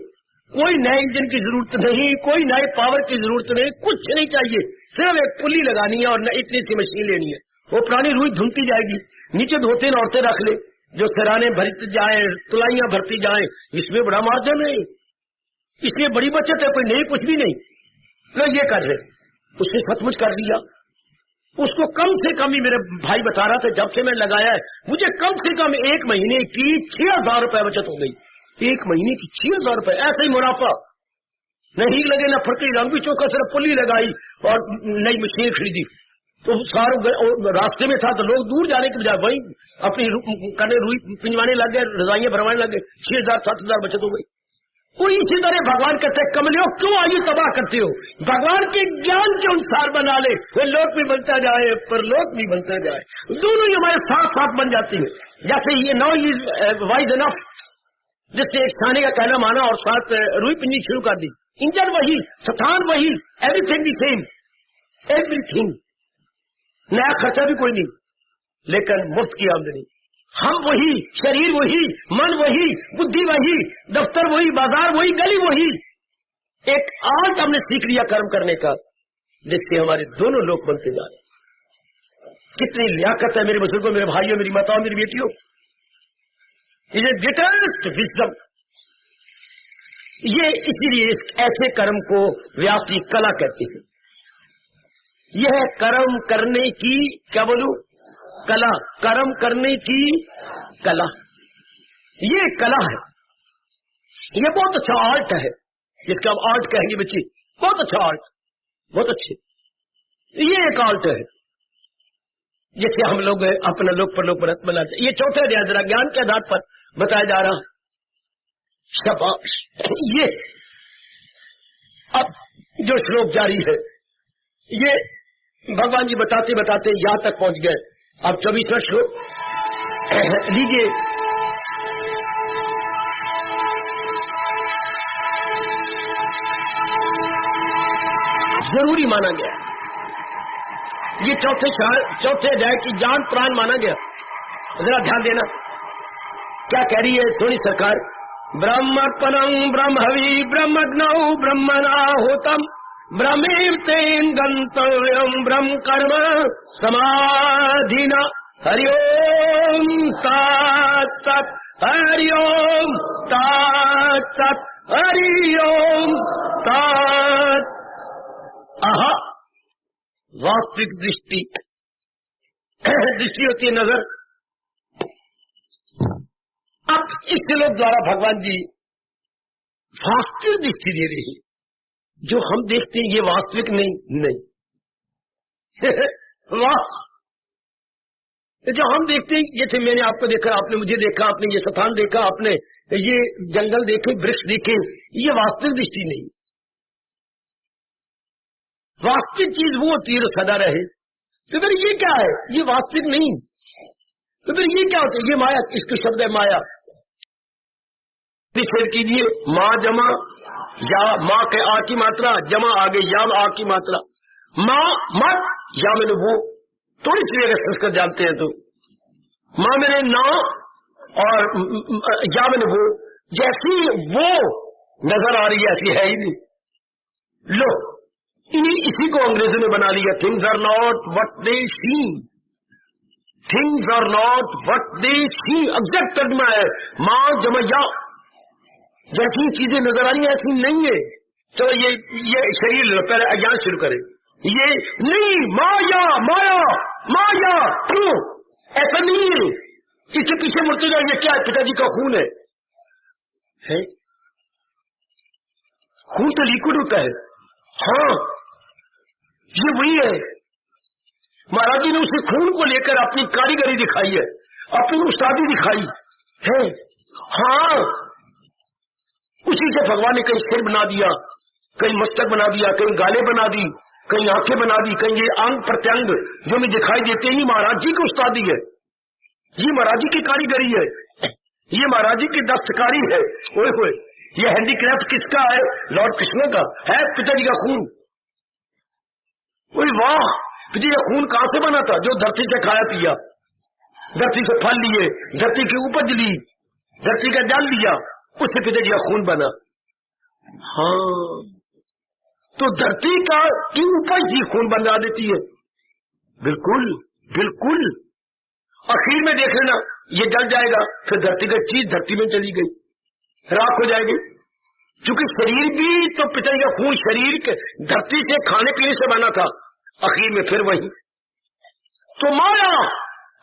कोई नए इंजन की जरूरत नहीं, कोई नए पावर की जरूरत नहीं, कुछ नहीं चाहिए, सिर्फ एक पुली लगानी है और इतनी सी मशीन लेनी है, वो पुरानी रुई धुलती जाएगी, नीचे 2-3 औरतें रख ले जो सराने भरती जाए, तुलाइयां भरती जाए, इसमें बड़ा मार्जिन है, इसमें बड़ी बचत है, कोई नहीं, कुछ भी नहीं। लोग ये कर रहे, उसने सचमुच कर दिया। उसको कम से कम ही मेरे भाई बता रहा था, जब से मैं लगाया है मुझे कम से कम 1 महीने की 6,000 रुपए बचत हो गई। 1 महीने की 6,000 रुपए, ऐसा ही मुनाफा, नहीं लगे ना फटकरी, रंग भी चौका, सिर्फ पुली लगाई और नई मशीन खरीदी। तो सारे रास्ते में था तो लोग दूर जाने के बजाय वही अपनी करने रुई पिंजवाने लग गए, रजाइयां भरवाने लग गए, 6,000-7,000 बचत हो गई। कोई इसी तरह भगवान कहते कमलियों क्यों आयु तबाह करते हो, भगवान के ज्ञान के अनुसार बना ले, वो लोक भी बनता जाए परलोक भी बनता जाए, दोनों ही हमारे साथ साथ बन जाती है। जैसे ये नो इज वाइज इनफ, जिससे एक थाने का कहना माना और साथ रुई पिंजनी शुरू कर दी, इंजन वही, स्थान वही, एवरीथिंग दी सेम, एवरीथिंग, नया खर्चा भी कोई नहीं, लेकिन मुफ्त की आमदनी। हम वही, शरीर वही, मन वही, बुद्धि वही, दफ्तर वही, बाजार वही, गली वही। एक आर्ट हमने सीख लिया कर्म करने का, जिससे हमारे दोनों लोग बनते जा रहे। कितनी लियाकत है मेरे बुजुर्गों, मेरे भाइयों, मेरी माताओं, मेरी बेटियों, इज ए ग्रेटेस्ट विजडम। ये इसीलिए ऐसे कर्म को व्यास जी कला कहते हैं। यह कर्म करने की, क्या बोलूं, कला, कर्म करने की कला, ये कला है, ये बहुत अच्छा आर्ट है, जिसका हम आर्ट कहेंगे बच्चे, बहुत अच्छा आर्ट, बहुत अच्छे, ये एक आर्ट है जिससे हम लोग अपना लोक परलोक बनाते। ये चौथा अध्याय जरा ज्ञान के आधार पर बताया जा रहा। शाबाश, ये अब जो श्लोक जारी है, ये भगवान जी बताते बताते यहां तक पहुंच गए। अब 24वां श्लोक लीजिए। जरूरी माना गया, ये चौथे अध्याय की जान प्राण माना गया। जरा ध्यान देना क्या कह रही है सोनी सरकार। ब्रह्मर्पणं ब्रह्मवि ब्रह्मज्ञौ ब्रह्मणाहुतं ब्रह्मेव तेन गंतव्यम ब्रह्म कर्म समाधिना। हरि ओम तत्सत्, हरि ओम तत्सत्, हरि ओम तत्। आहा, वास्तविक दृष्टि, दृष्टि होती है नजर। अब इस श्लोक द्वारा भगवान जी वास्तविक दृष्टि दे रही है। जो हम देखते हैं ये वास्तविक नहीं वाह, जो हम देखते हैं, जैसे मैंने आपको देखा, आपने मुझे देखा, आपने ये स्थान देखा, आपने ये जंगल देखे, वृक्ष देखे, ये वास्तविक दृष्टि नहीं। वास्तविक चीज वो होती है जो सदा रहे। तो फिर ये क्या है, ये वास्तविक नहीं। तो फिर ये क्या होता है, ये माया, इसका शब्द है माया। फिर कीजिए, माँ जमा या, माँ के आ की मात्रा, जमा आगे या आ की मात्रा, माँ मत या मैंने वो, थोड़ी सी अगर संस्कृत जानते हैं तो माँ मैंने ना और या मैंने वो, जैसी वो नजर आ रही है ऐसी है ही नहीं। लो, इसी को अंग्रेजों ने बना लिया, things are not what they seem, things are not what they seem, exact तर्जुमा है माँ जमा या। جیسی چیزیں نظر آ رہی ہیں ایسی نہیں ہے. چلو یہ شریر پہلے اجان شروع کرے. یہ نہیں مایا مایا مایا کیوں ایسا نہیں ہے. اس کے پیچھے مڑتے جاؤ. یہ کیا ہے؟ پتا جی کا خون ہے. خون تو لیکوڈ ہوتا ہے. ہاں یہ وہی ہے. مہاراج جی نے اسے خون کو لے کر اپنی کاریگری دکھائی ہے, اپنی استادی دکھائی ہے. ہاں اسی سے بھگوان نے کہیں سر بنا دیا, کہیں مستک بنا دیا, کہیں گالے بنا دی, کہیں آنکھیں بنا دی, کہیں یہ انگ پرتنگ جو میں دکھائی دیتے ہیں یہ مہاراج جی کی استادی ہے, یہ مہاراج جی کی کاریگری ہے, یہ مہاراج جی کی دستکاری ہے. اوئے ہوئے یہ ہینڈی کرافٹ کس کا ہے؟ لارڈ کرشن کا ہے. پتا جی کا خون. اوئے واہ پتا جی کا خون کہاں سے بنا تھا؟ جو دھرتی سے کھایا پیا, دھرتی سے پھل لیے, دھرتی کی اپج لی, دھرتی کا جل لیا, اس سے پتا جی کا خون بنا. ہاں تو دھرتی کا کی اپج ہی خون بنا دیتی ہے. بالکل بالکل. اخیر میں دیکھ لینا یہ جل جائے گا, پھر دھرتی کا چیز دھرتی میں چلی گئی, راکھ ہو جائے گی. چونکہ شریر بھی تو پتا جی کا خون شریر کے دھرتی سے کھانے پینے سے بنا تھا, اخیر میں پھر وہی. تو مایا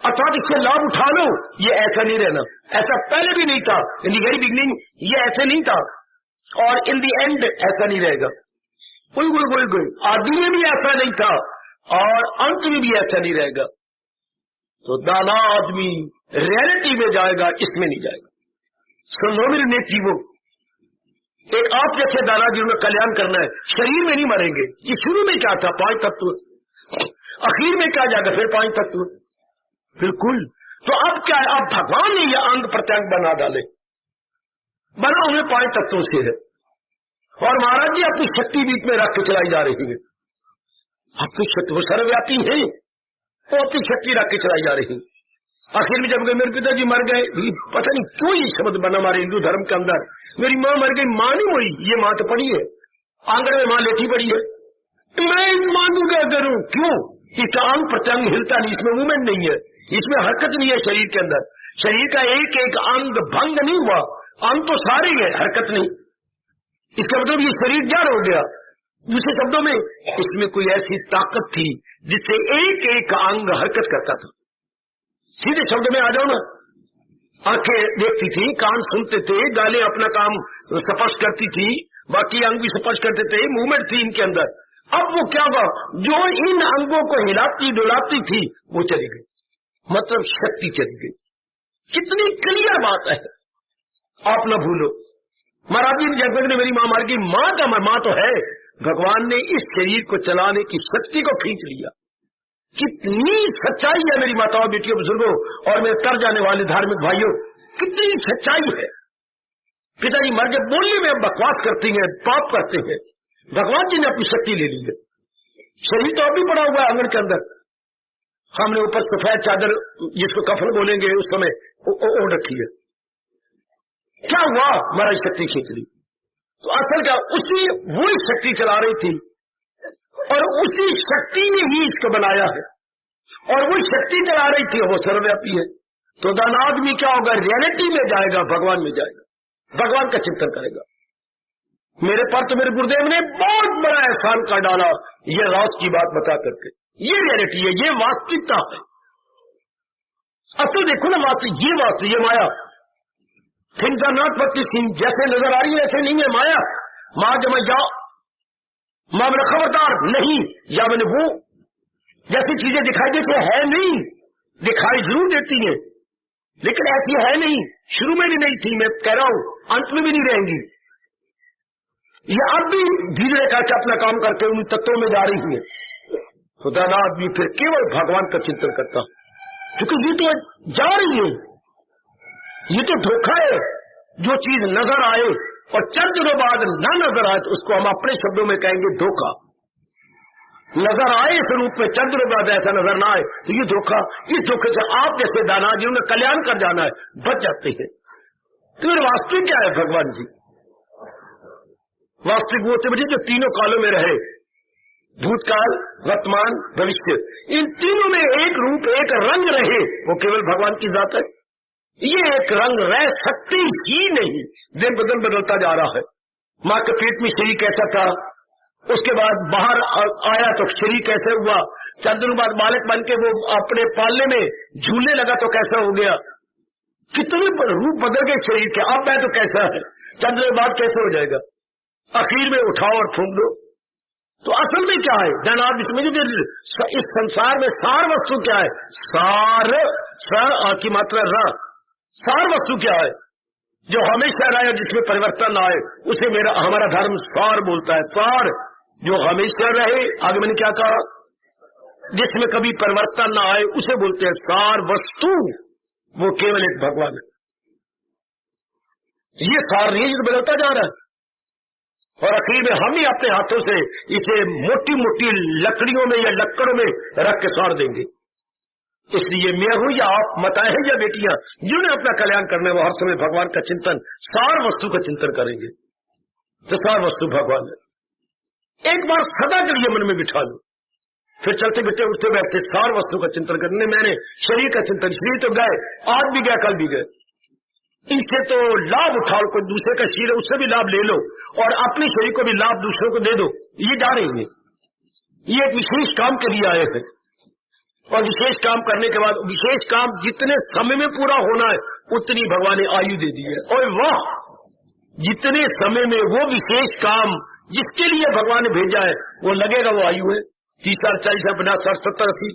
ارتھات اس سے لابھ اٹھا لو. یہ ایسا نہیں رہنا, ایسا پہلے بھی نہیں تھا. ان دی ویری بگننگ یہ ایسے نہیں تھا, اور ان دی اینڈ ایسا نہیں رہے گا. کوئی آدمی میں بھی ایسا نہیں تھا, اور انت میں بھی ایسا نہیں رہے گا. تو دانا آدمی ریئلٹی میں جائے گا, اس میں نہیں جائے گا. سنو میرے نیک جیووں, ایک آپ جیسے دانا جنہوں نے کلیان کرنا ہے, شریر میں نہیں مریں گے. یہ شروع میں کیا تھا؟ 5 تتو. اخیر میں کیا جائے گا؟ پھر 5 تتو. بالکل. تو اب کیا ہے؟ اب بھگوان نے یہ انگ پرتنگ بنا ڈالے, بنا انہیں 5 تتووں سے ہے. اور مہاراج جی اپنی شکتی بیچ میں رکھ کے چلائی جا رہی ہے. اپنی شکتی وہ سرویاپی ہے, وہ اپنی شکتی رکھ کے چلائی جا رہی ہے. آخر میں جب میرے پتا جی مر گئے, پتہ نہیں کیوں یہ شبد بنا ہمارے ہندو دھرم کے اندر, میری ماں مر گئی. ماں نہیں ہوئی, یہ ماں تو پڑی ہے, آنگن میں ماں لیٹی پڑی ہے. میں اس ماں کو کیا کروں؟ کیوں؟ اس کا انگ پرتنگ ہلتا نہیں, اس میں موومنٹ نہیں ہے, اس میں حرکت نہیں ہے. شریر کے اندر شریر کا ایک ایک انگ بھنگ نہیں ہوا, انگ تو سارے ہے, حرکت نہیں. اس کا مطلب یہ شریر جڑ ہو گیا. دوسرے شبدوں میں اس میں کوئی ایسی طاقت تھی جس سے ایک ایک انگ حرکت کرتا تھا. سیدھے شبد میں آ جاؤ نا, آنکھیں دیکھتی تھی, کان سنتے تھے, گالیں اپنا کام سپرش کرتی تھی, باقی انگ بھی سپرش کرتے تھے, موومنٹ تھی ان کے اندر. اب وہ کیا ہوا؟ جو ان انگوں کو ہلاتی ڈولاتی تھی وہ چلی گئی, مطلب شکتی چلی گئی. کتنی کلیئر بات ہے, آپ نہ بھولو. مہاراج جی جب نے میری ماں مار گئی, ماں کا ماں تو ہے, بھگوان نے اس شریر کو چلانے کی شکتی کو کھینچ لیا. کتنی سچائی ہے میری ماتاؤں, بیٹیوں, بزرگوں اور میرے تر جانے والے دھارمک بھائیوں, کتنی سچائی ہے. پتا جی مر کے بولنے میں بکواس کرتی ہیں, پاپ کرتے ہیں. بھگوان جی نے اپنی شکتی لے لی ہے. شریر تو ابھی پڑا ہوا ہے آنگن کے اندر, ہم نے اوپر سفید چادر جس کو کفن بولیں گے اس سمے اوڑھ رکھی ہے. کیا ہوا؟ ہماری شکتی کھینچ لی. تو اصل کیا, اسی وہی شکتی چلا رہی تھی, اور اسی شکتی نے ہی اس کو بنایا ہے, اور وہی شکتی چلا رہی تھی, وہ سرویاپی ہے. تو دانا آدمی کیا ہوگا؟ ریئلٹی میں جائے گا, بھگوان میں جائے گا, بھگوان کا چنتن کرے گا. میرے پر تو میرے گردیو نے بہت بڑا احسان کر ڈالا یہ راز کی بات بتا کر کے. یہ ریئلٹی ہے, یہ واستوکتا ہے. اصل دیکھو نا, یہ واستو, یہ Maya. Things are not what you see. جیسے نظر آ رہی ہے ایسے نہیں ہے مایا. ماں جب میں جاؤ, ماں میرا خبردار نہیں, یا میں نے وہ جیسی چیزیں دکھائی جیسے ہے نہیں, دکھائی ضرور دیتی ہیں لیکن ایسی ہے نہیں. شروع میں بھی نہیں تھی, میں کہہ رہا ہوں انت میں بھی نہیں رہیں گی. یہ اب بھی دھیرے کر کے اپنا کام کرتے ان تتووں میں جا رہی ہے. تو دانا آدمی پھر کیول بھگوان کا چنتن کرتا, کیونکہ یہ تو جا رہی ہے, یہ تو دھوکہ ہے. جو چیز نظر آئے اور چند دنوں بعد نہ نظر آئے تو اس کو ہم اپنے شبدوں میں کہیں گے دھوکہ. نظر آئے اس روپ میں, چند دنوں بعد ایسا نظر نہ آئے تو یہ دھوکہ. اس دھوکے سے آپ جیسے دانا جنہوں نے کلیان کر جانا ہے بچ جاتے ہیں. تو میرے واسطے کیا ہے بھگوان جی؟ واستوک وہ ہوتے بجے جو تینوں کالوں میں رہے, بھوت کال, ورتمان, بھوشیہ. ان تینوں میں ایک روپ ایک رنگ رہے, وہ کیول بھگوان کی ذات ہے. ये एक रंग रह सकती ही नहीं, दिन ब दिन बदलता जा रहा है। माँ के पेट में शरीर कैसा था, उसके बाद बाहर आया तो शरीर कैसे हुआ, चंद दिनों बाद बालक बन के वो अपने पालने में झूलने लगा तो कैसा हो गया, कितने रूप बदल गए शरीर के। अब मैं तो कैसा है, चंद दिनों बाद कैसे हो जाएगा, आखिर में उठाओ और फूंक दो। तो असल में क्या है, जन आप समझिए इस संसार में सार वस्तु क्या है, सार स की मात्रा र, सार वस्तु क्या है, जो हमेशा रहे जिसमें परिवर्तन ना आए उसे हमारा धर्म सार बोलता है। सार जो हमेशा रहे, आगे मैंने क्या कहा, जिसमें कभी परिवर्तन ना आए उसे बोलते हैं सार वस्तु। वो केवल एक भगवान है। ये सार नहीं, ये बदलता जा रहा है और आखिर में हम ही अपने हाथों से इसे मोटी मोटी लकड़ियों में या लक्कड़ों में रख के साड़ देंगे। इसलिए मैं हूं या आप, माताएं हैं या बेटियां, जिन्हें अपना कल्याण करने वो हर समय भगवान का चिंतन, सार वस्तु का चिंतन करेंगे। तो सार वस्तु भगवान है। एक बार सदा के लिए मन में बिठा लो, फिर चलते बिठते उठते बैठते सार वस्तु का चिंतन करने। मैंने शरीर का चिंतन, शरीर तो गए, आज भी गया, कल भी गए, इनसे तो लाभ उठाओ, कोई दूसरे का शरीर है उससे भी लाभ ले लो और अपने शरीर को भी लाभ दूसरों को दे दो। ये जा रही है, ये एक विशेष काम के लिए आए हैं और विशेष काम करने के बाद विशेष काम जितने समय में पूरा होना है उतनी भगवान ने आयु दे दी है। और वाह, जितने समय में वो विशेष काम जिसके लिए भगवान ने भेजा है वो लगेगा, वो आयु है 30 साल 40 साल 50 साल 70 80,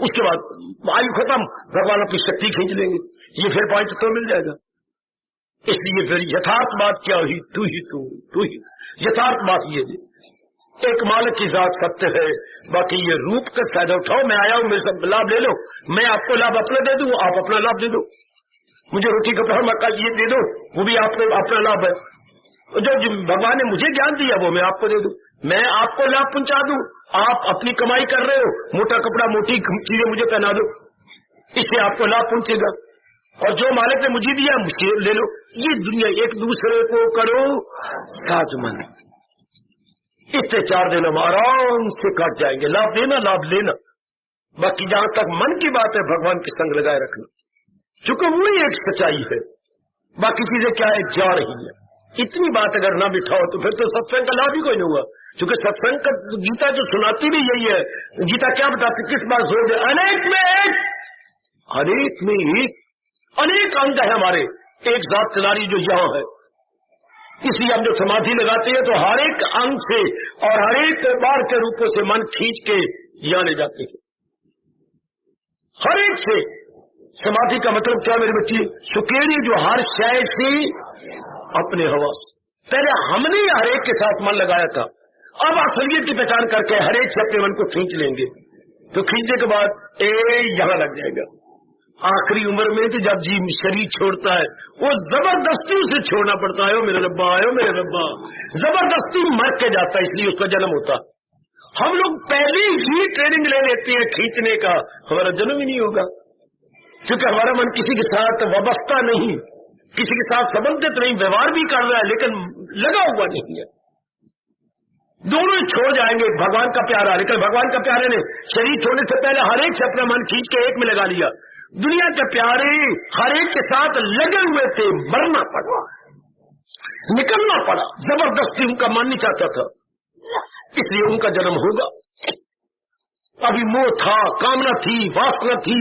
उसके बाद आयु खत्म, भगवान अपनी शक्ति खींच लेंगे, ये फिर 5 तत्व मिल जाएगा। इसलिए फिर यथार्थ बात क्या हुई, तू ही यथार्थ बात ये एक मालिक की जात सत्य है, बाकी ये रूप का फायदा उठाओ। मैं आया हूं, मेरे से लाभ ले लो, मैं आपको लाभ अपना दे दूं, आप अपना लाभ दे दो, मुझे रोटी कपड़ा मक्का ये दे दो, वो भी आपको अपना लाभ है। जो भगवान ने मुझे ज्ञान दिया वो मैं आपको दे दूं, मैं आपको लाभ पहुंचा दूं, आप अपनी कमाई कर रहे हो, मोटा कपड़ा मोटी चीजें मुझे पहना दो, इससे आपको लाभ पहुंचेगा। और जो मालिक ने मुझे दिया मुझे ले लो। ये दुनिया एक दूसरे को करो साजमंद, इससे 4 दिन हम आराम से कट जाएंगे। लाभ देना, लाभ लेना, बाकी जहां तक मन की बात है भगवान के संग लगाए रखना, चूंकि वही एक सच्चाई है, बाकी चीजें क्या है जा रही है। इतनी बात अगर ना बिठाओ तो फिर तो सत्संग का लाभ ही कोई नहीं हुआ, क्योंकि सत्संग का गीता जो सुनाती भी यही है। गीता क्या बताती, किस बात जोर दे, अनेक में एक, अनेक में एक, अनेक अंग है हमारे, एक जात चलारी जो यहां है। इसलिए हम जो समाधि लगाते हैं तो हर एक अंग से और हर एक बार के रूपों से मन खींच के यहां ले जाते हैं, हर एक से। समाधि का मतलब क्या मेरे बच्चे, सुकेरी जो हर शय से अपने हवास। पहले हमने हर एक के साथ मन लगाया था, अब असलियत की पहचान करके हर एक से अपने मन को खींच लेंगे, तो खींचने के बाद यहां लग जाएगा। आखिरी उम्र में तो जब जीव शरीर छोड़ता है वो जबरदस्ती उसे छोड़ना पड़ता है, मेरे रब्बा आयो मेरे रब्बा, जबरदस्ती मर के जाता है, इसलिए उसका जन्म होता। हम लोग पहले ही ट्रेनिंग ले लेते हैं खींचने का, हमारा जन्म ही नहीं होगा, क्योंकि हमारा मन किसी के साथ वाबस्ता नहीं, किसी के साथ संबंधित नहीं, व्यवहार भी कर रहा है लेकिन लगा हुआ नहीं है। दोनों छोड़ जाएंगे, भगवान का प्यारा, लेकिन भगवान का प्यारे ने शरीर छोड़ने से पहले हर एक से अपना मन खींच के एक में लगा लिया। दुनिया के प्यारे हर एक के साथ लगे हुए थे, मरना पड़ा, निकलना पड़ा, जबरदस्ती उनका मन नहीं चाहता था, इसलिए उनका जन्म होगा। अभी मोह था, कामना थी, वासना थी,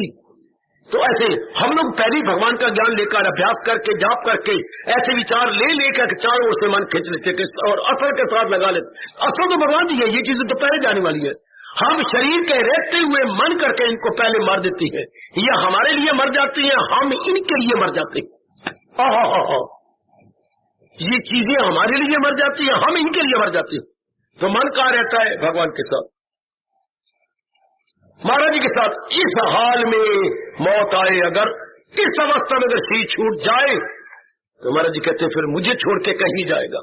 तो ऐसे हम लोग पहले भगवान का ज्ञान लेकर अभ्यास करके जाप करके ऐसे विचार ले लेकर चारों ओर से मन खींच लेते और असर के साथ लगा लेते। असल तो भगवान जी है, ये चीजें तो पहले जाने वाली है। हम शरीर के रहते हुए मन करके इनको पहले मार देती है, ये हमारे लिए मर जाती है, हम इनके लिए मर जाते हैं। ये चीजें हमारे लिए मर जाती है, हम इनके लिए मर जाते हैं। तो मन कहाँ रहता है, भगवान के साथ, महाराज जी के साथ। इस हाल में मौत आए, अगर इस अवस्था में अगर शरीर छूट जाए तो महाराज जी कहते फिर मुझे छोड़ के कहीं जाएगा।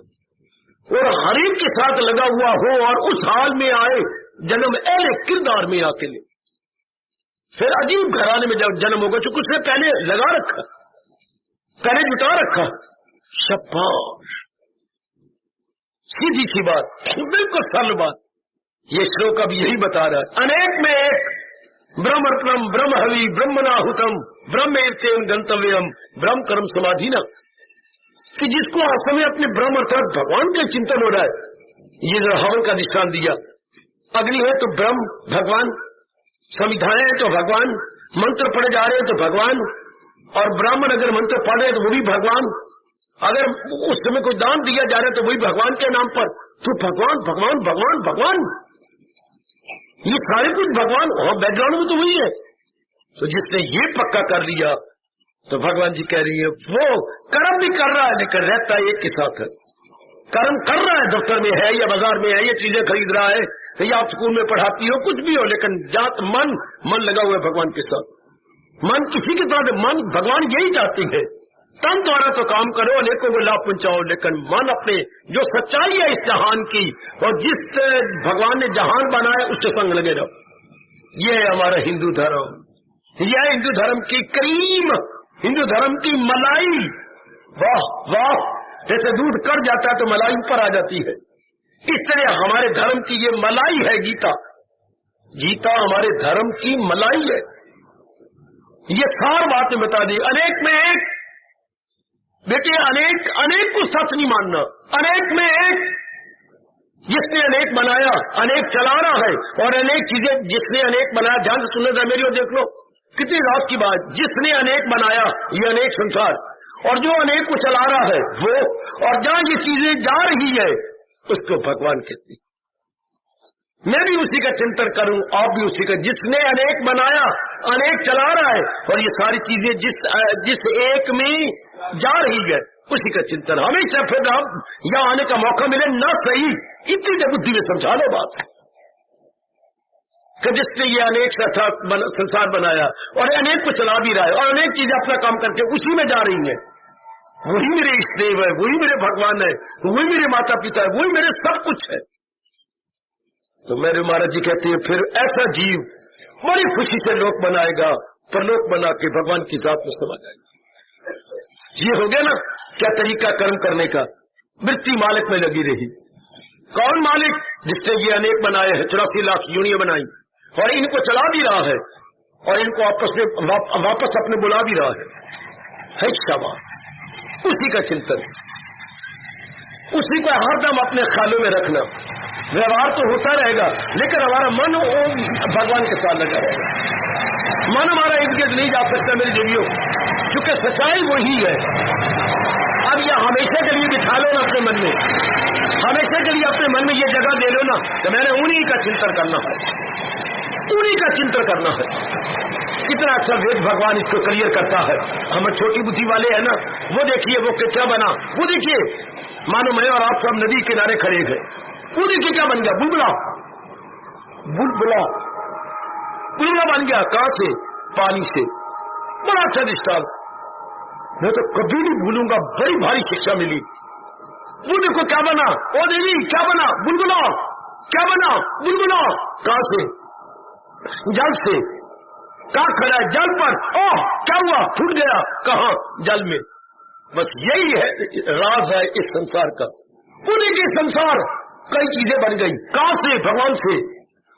और हर एक के साथ लगा हुआ हो और उस हाल में आए, जन्म एले किरदार में आके ले, फिर अजीब घराने में जब जन्म होगा, जो कुछ ने पहले लगा रखा, पहले जुटा रखा। शाबाश, सीधी सी बात, बिल्कुल सरल बात। ये श्लोक अब यही बता रहा है, अनेक में एक, ब्रह्मर्पणम ब्रह्म हवि ब्रह्मनाहुतम ब्रह्म एवं गंतव्यम ब्रह्म कर्म समाधि न, कि जिसको हर समय अपने ब्रह्म अर्थात भगवान का चिंतन हो रहा है। ये जो हवन का दृष्टांत दिया, अग्नि है तो ब्रह्म भगवान, संविधाएं हैं तो भगवान, मंत्र पढ़े जा रहे हैं तो भगवान, और ब्राह्मण अगर मंत्र पढ़ रहे हैं तो वो भी भगवान, अगर उस समय कोई दान दिया जा रहा है तो वही भगवान के नाम पर, तो भगवान भगवान भगवान भगवान, ये सारे कुछ भगवान और बैकग्राउंड में तो वही है। तो जिसने ये पक्का कर लिया तो भगवान जी कह रही है वो कर्म भी कर रहा है लेकिन रहता एक के साथ है। कर्म कर रहा है, दफ्तर में है या बाजार में है, ये चीजें खरीद रहा है, तो या आप स्कूल में पढ़ाती हो, कुछ भी हो, लेकिन जात मन लगा हुआ है भगवान के साथ। मन किसी के साथ, मन भगवान यही चाहती है, तन द्वारा तो काम करो, अनेकों को लाभ पहुंचाओ, लेकिन मन अपने जो सच्चाई है इस जहान की और जिस भगवान ने जहान बनाया उससे संग लगे रहो। ये है हमारा हिंदू धर्म, यह है हिंदू धर्म की क्रीम, हिंदू धर्म की मलाई। वाह वाह, जैसे दूध कट जाता है तो मलाई ऊपर आ जाती है, इस तरह हमारे धर्म की ये मलाई है गीता। गीता हमारे धर्म की मलाई है। ये सार बातें बता दी, अनेक में एक बेटे, अनेक अनेक को सच नहीं मानना, अनेक में एक। जिसने अनेक बनाया अनेक चला रहा है, और अनेक चीजें जिसने अनेक बनाया, ध्यान से सुनने का मेरी और देख लो कितनी रात की बात, जिसने अनेक बनाया ये अनेक संसार, और जो अनेक को चला रहा है वो, और जहां ये चीजें जा रही है उसको भगवान कहती। मैं भी उसी का चिंतन करूं, आप भी उसी का, जिसने अनेक बनाया अनेक चला रहा है, और ये सारी चीजें जिस एक में जा रही है उसी का चिंतन। हमेशा फिर हम यहाँ आने का मौका मिले ना सही, इतनी बुद्धि में समझा लो बात कि जिसने ये अनेक संसार बनाया और अनेक को चला भी रहा है, और अनेक चीजें अपना काम करके उसी में जा रही हैं। वही मेरे इष्ट देव है, वही मेरे भगवान है, वही मेरे माता पिता है, वही मेरे सब कुछ है। तो मेरे महाराज जी कहते हैं फिर ऐसा जीव बड़ी खुशी से लोक बनाएगा, पर लोक बना के भगवान की जात में समा जाएगा। ये हो गया ना क्या तरीका कर्म करने का। वृत्ति मालिक में लगी रही। कौन मालिक? जिसने ये अनेक बनाए हैं, 84 लाख यूनियन बनाई, और इनको चला भी रहा है, और इनको आपस में वापस अपने बुला भी रहा है। शाबाश, उसी का चिंतन, उसी को हरदम अपने ख्यालों में रखना। व्यवहार तो होता रहेगा लेकिन हमारा मन भगवान के साथ लगा रहेगा। मन हमारा इर्द गिर्द नहीं जा सकता मेरी देवियों, क्योंकि सच्चाई वही है। अब यह हमेशा के लिए बिठा लो ना अपने मन में, हमेशा के लिए अपने मन में ये जगह दे लो ना कि मैंने उन्हीं का चिंतन करना है, उन्हीं का चिंतन करना है। कितना अच्छा वेद भगवान इसको क्लियर करता है। हम छोटी बुद्धि वाले हैं ना, वो देखिए वो क्या बना, वो देखिए मानो मैं और आप सब नदी किनारे खड़े गए, वो देखिए क्या बन गया, बुलबुला, बुलबुला, बुलबुला बन गया। कहां से? पानी से। बड़ा अच्छा दृष्टांत, मैं तो कभी नहीं भूलूंगा, बड़ी भारी शिक्षा मिली। वो देखो क्या बना, ओ देवी क्या बना, बुलबुला, क्या बना, बुलबुला। कहां से? जल से। कहां खड़ा है? जल पर। ओह क्या हुआ, फूट गया। कहां? जल में। बस यही है राज है इस संसार का। वो देखिए संसार कई चीजें बन गई, कहां से? भगवान से।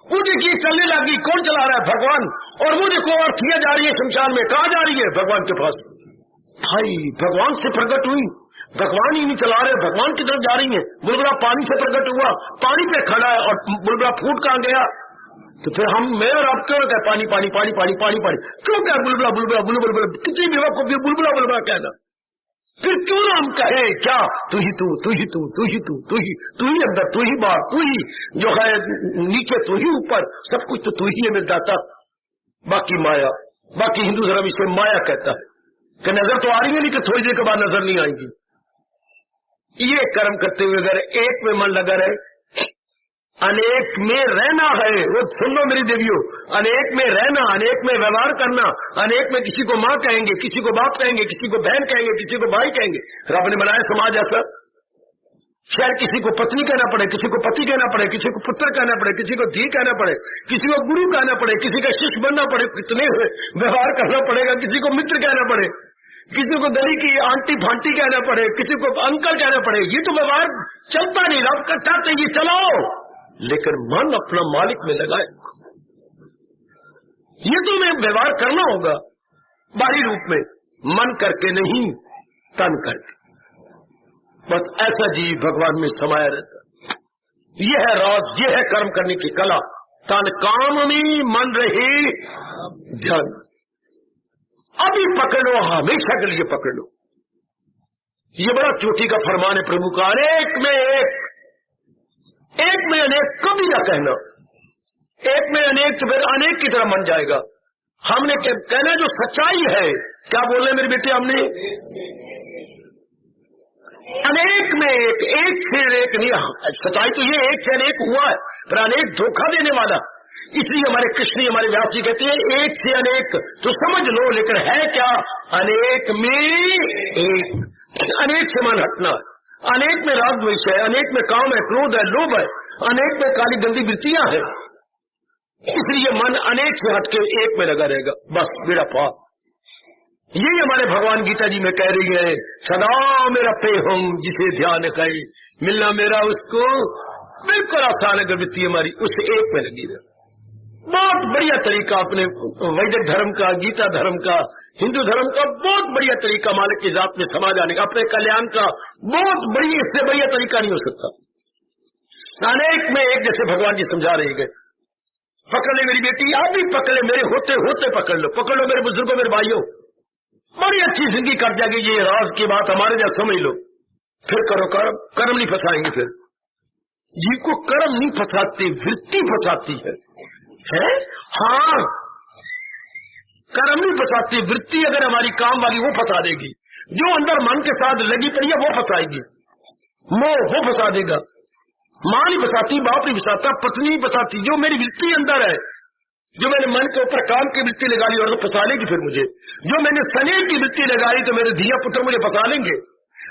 वो देखिए चलने लगी, कौन चला रहा है? भगवान। और वो देखो अर्थियां जा रही है शमशान में, कहां जा रही है? भगवान के पास। भाई भगवान से प्रकट हुई, भगवान ही नहीं चला रहे, भगवान की तरफ जा रही है। बुलबुला पानी से प्रकट हुआ, पानी पे खड़ा है, और बुलबुला फूट कहां गया? तो फिर हम मैं और आप क्यों कहते पानी पानी पानी पानी पानी पानी, क्यों क्या बुलबुला बुलबुला बुलबुला, कितनी बेवकूफी बुलबुला बुलबुला कहना। फिर क्यों ना हम कहे क्या, तू ही तू, तू ही तू, तू ही तू, तू ही अंदर, तू ही बाहर, तू ही जो है नीचे, तू ही ऊपर, सब कुछ तो तू ही है मेरे दाता। बाकी माया, बाकी हिंदू धर्म इसे माया कहता है कि नजर तो आ रही है लेकिन थोड़ी देर के बाद नजर नहीं आएगी। ये कर्म करते हुए अगर एक में मन लगा रहे, अनेक में रहना है, वो सुन लो मेरी देवियों, अनेक में रहना, अनेक में व्यवहार करना, अनेक में किसी को माँ कहेंगे, किसी को बाप कहेंगे, किसी को बहन कहेंगे, किसी को भाई कहेंगे। रब ने बनाया समाज ऐसा, शायद किसी को पत्नी कहना पड़े, किसी को पति कहना पड़े, किसी को पुत्र कहना पड़े, किसी को धी कहना पड़े, किसी को गुरु कहना पड़े, किसी का शिष्य बनना पड़े, कितने व्यवहार करना पड़ेगा, किसी को मित्र कहना पड़े, किसी को गली की आंटी फांटी कहना पड़े, किसी को अंकल कहना पड़े। ये तो व्यवहार चलता नहीं, रब का चाहते ये चलाओ, लेकिन मन अपना मालिक में लगाए। ये तो मैं व्यवहार करना होगा, बाहरी रूप में, मन करके नहीं, तन करके। बस ऐसा जीव भगवान में समाया रहता। यह है राज, यह है कर्म करने की कला। तन काम में मन रहे ध्यान। अभी पकड़ लो, हमेशा के लिए पकड़ लो। ये बड़ा चोटी का फरमान है प्रभु का, अनेक में एक, एक में अनेक कभी ना कहना। एक में अनेक तो फिर अनेक की तरह बन जाएगा। हमने कहना जो सच्चाई है, क्या बोल रहे मेरे बेटे, हमने अनेक में एक, एक से एक नहीं। सच्चाई तो ये एक से अनेक हुआ है, पर अनेक धोखा देने वाला। इसलिए हमारे कृष्ण, हमारे व्यास जी कहते हैं एक से अनेक तो समझ लो, लेकिन है क्या, अनेक में एक। अनेक से मन हटना, अनेक में राग द्वेष है, अनेक में काम है, क्रोध है, लोभ है, अनेक में काली गंदी वृत्तियां हैं। इसलिए मन अनेक से हटके एक में लगा रहेगा, बस बेड़ा पार। यही हमारे भगवान गीता जी में कह रही है, सदा मेरा प्रेम हम जिसे ध्यान कहे, मिलना मेरा उसको बिल्कुल आसान। अगर वृत्ति हमारी उस एक में लगी रहे, बहुत बढ़िया तरीका अपने वैदिक धर्म का, गीता धर्म का, हिंदू धर्म का बहुत बढ़िया तरीका, मालिक की जात में समा जाने का, अपने कल्याण का बहुत बढ़िया, इससे बढ़िया तरीका नहीं हो सकता। अनेक में एक, जैसे भगवान जी समझा रहे गए। पकड़ ले मेरी बेटी, आप भी पकड़ ले, मेरे होते होते पकड़ लो, पकड़ लो मेरे बुजुर्गों, मेरे भाइयों, बड़ी अच्छी जिंदगी कट जाएगी। ये राज की बात हमारे जहाँ समझ लो, फिर करो कर्म, कर्म नहीं फंसाएंगे। फिर जीव को कर्म नहीं फंसाती, वृत्ति फंसाती है? हाँ, कर्म नहीं फंसाती, वृत्ति अगर हमारी काम वाली वो फंसा देगी। जो अंदर मन के साथ लगी पड़ी है वो फंसाएगी, मोह वो फंसा देगा। मां नहीं फंसाती, बाप नहीं फंसाता, पत्नी नहीं फंसाती, जो मेरी वृत्ति अंदर है, जो मैंने मन के ऊपर काम की वृत्ति लगा ली और तो फंसा लेगी फिर मुझे। जो मैंने स्नेह की वृत्ति लगाई तो मेरे धिया पुत्र मुझे फंसा लेंगे।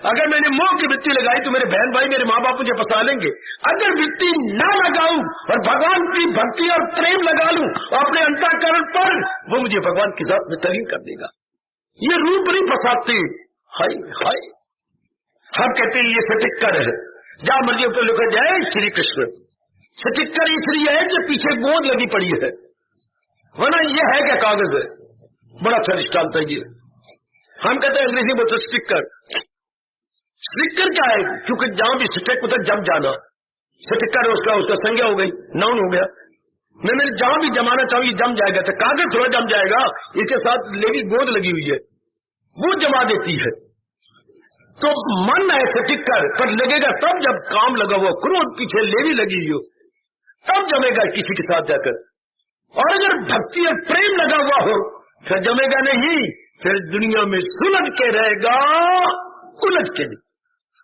अगर मैंने मोह की वृत्ति लगाई तो मेरे बहन भाई, मेरे माँ बाप मुझे फंसा लेंगे। अगर वृत्ति न लगाऊं और भगवान की भक्ति और प्रेम लगा लूं अपने अंतःकरण पर, वो मुझे भगवान की जात में तलीन कर देगा। ये रूप नहीं फंसाती। हाय हाय, हम कहते हैं ये सटिक्कर है, जहां मर्जी ऊपर लिखा जाए श्री कृष्ण। सटिक्कर इसलिए है जो पीछे गोद लगी पड़ी है, वरना ये है क्या, कागज है। बड़ा अच्छा दृष्टांत है ये। हम कहते हैं अंग्रेजी बोलते स्टिकर। स्टिकर क्या है, क्योंकि जहां भी स्टिक उधर जम जाना, स्टिकर उसका संज्ञा हो गई, नाउन हो गया। मैंने जहां भी जमाना चाहूँ जम जाएगा, तो कागज थोड़ा जम जाएगा, इसके साथ लेवी गोद लगी हुई है, वो जमा देती है। तो मन है स्टिकर, पर लगेगा तब जब काम लगा हुआ, क्रोध पीछे लेवी लगी हुई हो, तब जमेगा किसी के साथ जाकर। और अगर भक्ति और प्रेम लगा हुआ हो फिर जमेगा नहीं, फिर दुनिया में सुलझ के रहेगा, उलझ के नहीं।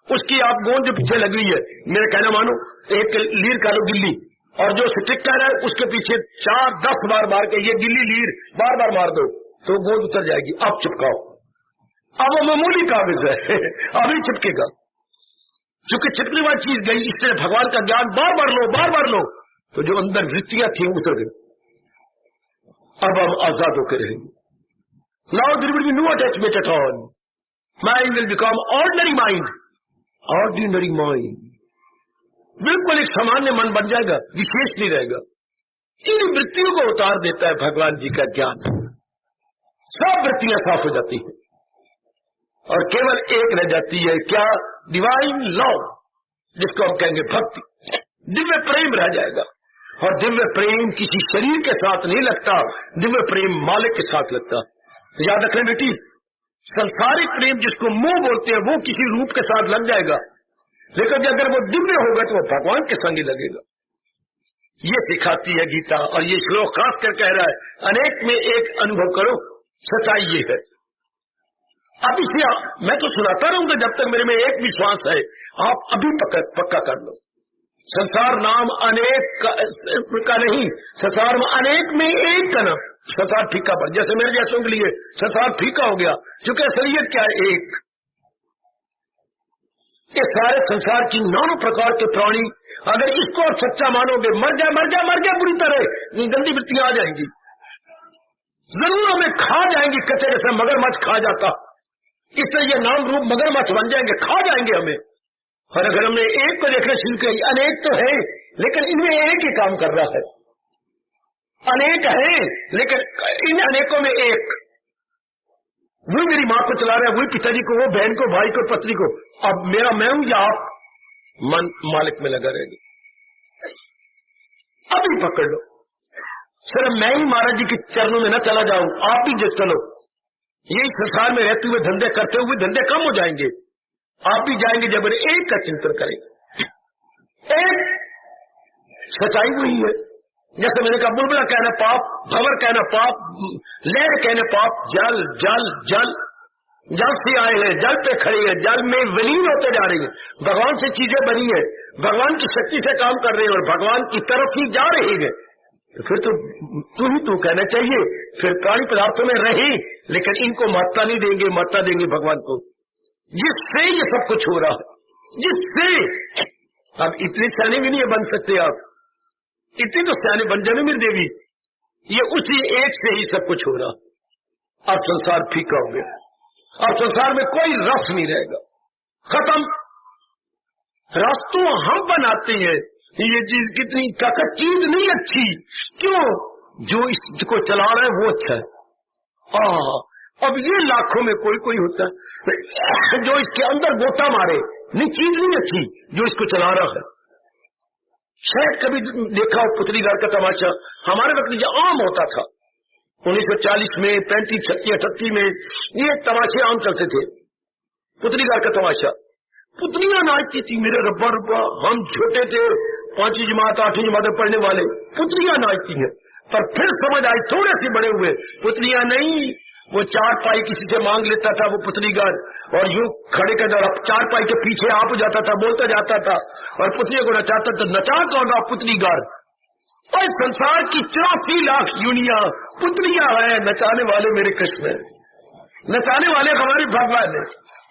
उसकी आप गोंद जो पीछे लगी है, मेरा कहना मानो, एक लीर का लो गिल्ली, और जो स्टिकर है उसके पीछे 4-10 बार मार के ये गिल्ली लीर बार बार मार दो तो गोंद उतर जाएगी। अब चिपकाओ, अब वो मामूली कागज है, अभी चिपकेगा, क्योंकि चिपकने वाली चीज गई। इसलिए भगवान का ज्ञान बार बार लो, तो जो अंदर वृत्तियां थी उतर गई। अब हम आजाद होकर रहेंगे। Now there will be no attachment at all, mind will become ordinary mind, ordinary mind, बिल्कुल एक सामान्य मन बन जाएगा, विशेष नहीं रहेगा। इन वृत्तियों को उतार देता है भगवान जी का ज्ञान, सब वृत्तियां साफ हो जाती हैं और केवल एक रह जाती है, क्या, डिवाइन लव, जिसको हम कहेंगे भक्ति, दिव्य प्रेम रह जाएगा। और दिव्य प्रेम किसी शरीर के साथ नहीं लगता, दिव्य प्रेम मालिक के साथ लगता। याद रखें बेटी, संसारिक प्रेम जिसको मोह बोलते हैं वो किसी रूप के साथ लग जाएगा, लेकिन अगर वो दिव्य होगा तो वो भगवान के संग ही लगेगा। ये सिखाती है गीता, और ये श्लोक खास कर कह रहा है अनेक में एक अनुभव करो, सच्चाई ये है। अब इसे मैं तो सुनाता रहूंगा जब तक मेरे में एक विश्वास है, आप अभी पक्का कर लो। संसार नाम अनेक का नहीं, संसार में अनेक में एक का नाम, संसार फीका पर, जैसे मेरे जैसों के लिए संसार फीका हो गया, क्योंकि असलियत क्या है, एक। ये सारे संसार की नानों प्रकार के प्राणी, अगर इसको आप सच्चा मानोगे, मर गया बुरी तरह, गंदी वृत्तियां आ जाएंगी, जरूर हमें खा जाएंगी, कच्चे जैसे मगरमच्छ खा जाता, इससे ये नाम रूप मगरमच्छ बन जाएंगे, खा जाएंगे हमें। और अगर हमने एक को देखना शुरू किया, अनेक तो है लेकिन इनमें एक ही काम कर रहा है, अनेक है लेकिन इन अनेकों में एक, वही मेरी माँ को चला रहा है, वही पिताजी को, वो बहन को, भाई को, पत्नी को। अब मेरा मैं हूं या आप? मन मालिक में लगा रहेगा। अभी पकड़ लो, सिर्फ मैं ही महाराज जी के चरणों में न चला जाऊं, आप भी जो चलो। यही संसार में रहते हुए धंधे करते हुए धंधे कम हो जाएंगे। आप भी जाएंगे जब एक का चिंतन करेंगे। एक सच्चाई वही है। जैसे मैंने कहा, बुलबुला कहना पाप, भंवर कहना पाप, लहर कहना पाप, जल जल जल, जल से आए हैं, जल पे खड़ी है, जल में विलीन होते जा रही है। भगवान से चीजें बनी है, भगवान की शक्ति से काम कर रही है और भगवान की तरफ ही जा रही है। तो फिर तो तू ही तू कहना चाहिए। फिर प्राणी पदार्थों में रही, लेकिन इनको महत्ता नहीं देंगे, महत्ता देंगे भगवान को, जिससे ये सब कुछ हो रहा है। जिससे अब इतने सियाने भी नहीं बन सकते आप, इतनी तो सियाने बन जाने मेरी देवी। ये उसी एक से ही सब कुछ हो रहा। अब संसार फीका हो गया, अब संसार में कोई रस नहीं रहेगा, खत्म। रस तो हम बनाते हैं। ये चीज कितनी ताकत, चीज नहीं अच्छी, क्यों? जो इसको चला रहा है वो अच्छा है। अब ये लाखों में कोई कोई होता है जो इसके अंदर गोता मारे, नहीं चीज नहीं अच्छी, जो इसको चला रहा है। शायद कभी देखा हो पुतलीघर का तमाशा, हमारे वक्त जो आम होता था 1940 में, 35, 36, 38 में, ये तमाशे आम चलते थे। पुतलीघर का तमाशा, पुतलियां नाचती थी, मेरे रब्बा रब्बा, हम छोटे थे 5वीं जमात 8वीं जमात में पढ़ने वाले, पुतलियां नाचती हैं। पर फिर समझ आई, थोड़े से बड़े हुए, पुतलियां नहीं, वो 4 पाई किसी से मांग लेता था वो पुतलीघर, और यूं खड़े कर 4 पाई के पीछे आप जाता था, बोलता जाता था और पुतलियों को नचाता था। नचा कौन रहा? पुतलीघर। और संसार की 84 लाख यूनिया पुतलियां हैं, नचाने वाले मेरे कृष्ण, नचाने वाले हमारे भगवान है।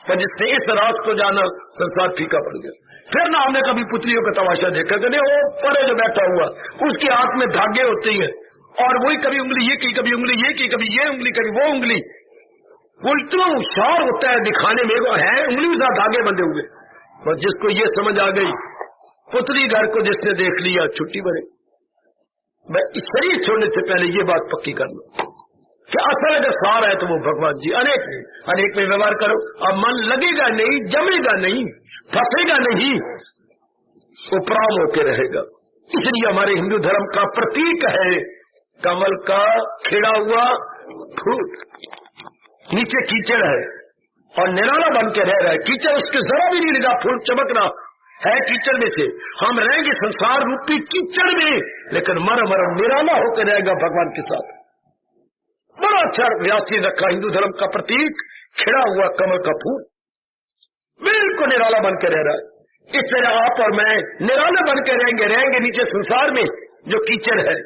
पर जिसने इस रास को जाना, संसार फीका पड़ गया। फिर ना हमने कभी पुतलियों का तमाशा देखा, कहते वो परे जो बैठा हुआ, उसके हाथ में धागे होते हैं, और वही कभी उंगली ये की, कभी उंगली ये की, कभी ये उंगली, कभी वो उंगली। वो इतना होशियार होता है दिखाने में, वो है उंगली के साथ धागे बंधे हुए। और जिसको ये समझ आ गई, पुतलीघर को जिसने देख लिया, छुट्टी बने। मैं इस शरीर छोड़ने से पहले ये बात पक्की कर लो कि असल अगर सार है तो वो भगवान जी अनेक में, अनेक में व्यवहार करो। अब मन लगेगा नहीं, जमेगा नहीं, फंसेगा नहीं, उपराम होके रहेगा। इसलिए हमारे हिंदू धर्म का प्रतीक है कमल का खिड़ा हुआ फूल, नीचे कीचड़ है और निराला बन के रह रहा है। कीचड़ उसके जरा भी नहीं लगा, फूल चमक रहा है कीचड़ में से। हम रहेंगे संसार रूपी कीचड़ में, लेकिन मर निराला होकर रहेगा भगवान के साथ। बड़ा अच्छा व्यास जी रखा हिंदू धर्म का प्रतीक, खिड़ा हुआ कमल का फूल, बिल्कुल निराला बन के रह रहा है। इस तरह आप और मैं निराला बन के रहेंगे नीचे संसार में जो कीचड़ है,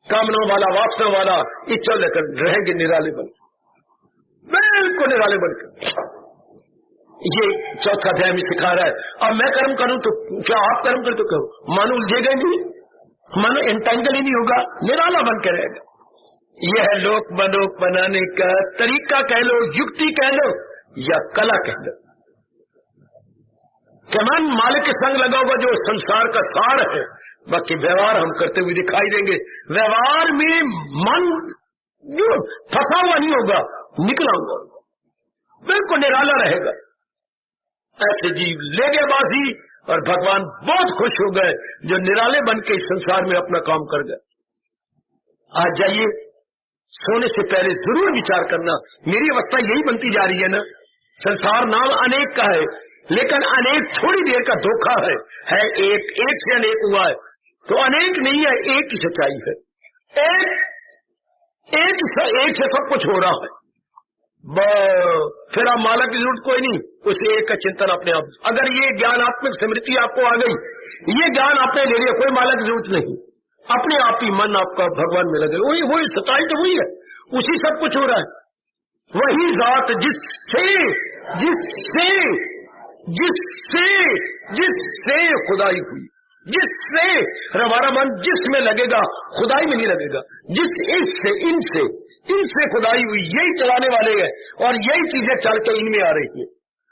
कामना वाला, वासना वाला, इच्छा लेकर रहेंगे निराले बन, बिल्कुल निराले बनकर। ये चौथा अध्याय में सिखा रहा है। अब मैं कर्म करूं तो क्या आप कर्म करें तो करो, मन उलझेगा नहीं, मन एंटेंगल ही नहीं होगा, निराला बन के रहेगा। यह है लोक मनोक बनाने का तरीका कह लो, युक्ति कह लो या कला कह लो। कि मन मालिक के संग लगा होगा जो संसार का सार है, बाकी व्यवहार हम करते हुए दिखाई देंगे। व्यवहार में मन जो फंसा हुआ नहीं होगा, निकला हुआ बिल्कुल निराला रहेगा। ऐसे जीव ले गए बाजी और भगवान बहुत खुश हो गए जो निराले बन के इस संसार में अपना काम कर गए। आज जाइए, सोने से पहले जरूर विचार करना। मेरी अवस्था यही बनती जा रही है ना। संसार नाम अनेक का है, लेकिन अनेक थोड़ी देर का धोखा है एक से अनेक हुआ है तो अनेक नहीं है, एक ही सच्चाई है। एक से सब कुछ हो रहा है। फिर आप माला की जरूरत कोई नहीं, उस एक का चिंतन अपने आप। अगर ये ज्ञानात्मक स्मृति आपको आ गई, ये ज्ञान आपने ले लिया, कोई माला की जरूरत नहीं, अपने आप ही मन आपका भगवान में लगे। वही सच्चाई तो वही है, उसी सब कुछ हो रहा है। वही जात जिससे खुदाई हुई, जिससे हमारा मन जिसमें लगेगा, खुदाई में नहीं लगेगा। इनसे खुदाई हुई, यही चलाने वाले हैं और यही चीजें चल के इनमें आ रही है।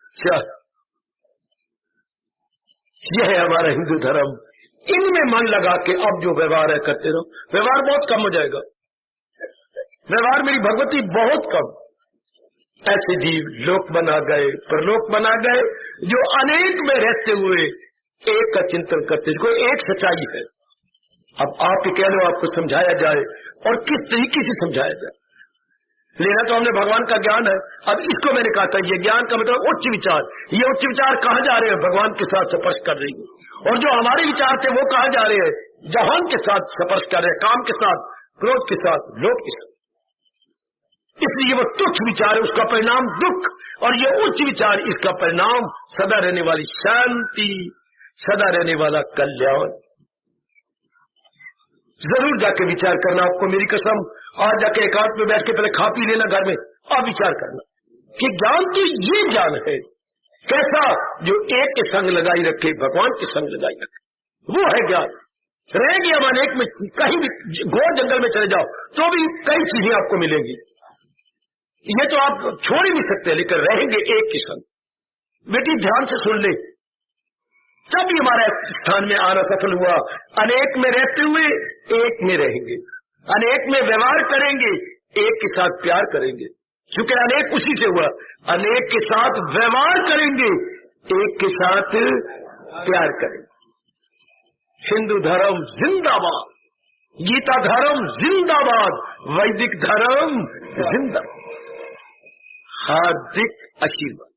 अच्छा, यह है हमारा हिंदू धर्म। इनमें मन लगा के अब जो व्यवहार है करते रहो। व्यवहार बहुत कम हो जाएगा। व्यवहार मेरी भगवती बहुत कम, ऐसे जीव लोक बना गए, परलोक बना गए, जो अनेक में रहते हुए एक का चिंतन करते, कोई एक सच्चाई है। अब आप कह लो आपको समझाया जाए और किस तरीके से समझाया जाए। लेना तो हमने भगवान का ज्ञान है। अब इसको मैंने कहा था, ये ज्ञान का मतलब उच्च विचार। ये उच्च विचार कहाँ जा रहे हैं? भगवान के साथ स्पर्श कर रही है। और जो हमारे विचार थे वो कहाँ जा रहे हैं? जहान के साथ स्पर्श कर रहे हैं, काम के साथ, क्रोध के साथ, लोभ के साथ। इसलिए वो तुच्छ विचार है, उसका परिणाम दुख, और ये उच्च विचार, इसका परिणाम सदा रहने वाली शांति, सदा रहने वाला कल्याण। जरूर जाके विचार करना, आपको मेरी कसम। आज जाके एकांत में बैठ के पहले खा पी लेना घर में, अब विचार करना कि ज्ञान तो ये ज्ञान है कैसा, जो एक के संग लगाई रखे, भगवान के संग लगाई रखे, वो है ज्ञान। रहेंगे हम अनेक में, कहीं भी घोर जंगल में चले जाओ तो भी कई चीजें आपको मिलेंगी, ये तो आप छोड़ ही नहीं सकते, लेकिन रहेंगे एक के संग। बेटी ध्यान से सुन ले, तब ही हमारा स्थान में आना सफल हुआ। अनेक में रहते हुए एक में रहेंगे, अनेक में व्यवहार करेंगे, एक के साथ प्यार करेंगे, चूंकि अनेक उसी से हुआ। अनेक के साथ व्यवहार करेंगे, एक के साथ प्यार करेंगे। हिंदू धर्म जिंदाबाद, गीता धर्म जिंदाबाद, वैदिक धर्म जिंदाबाद। हार्दिक आशीर्वाद।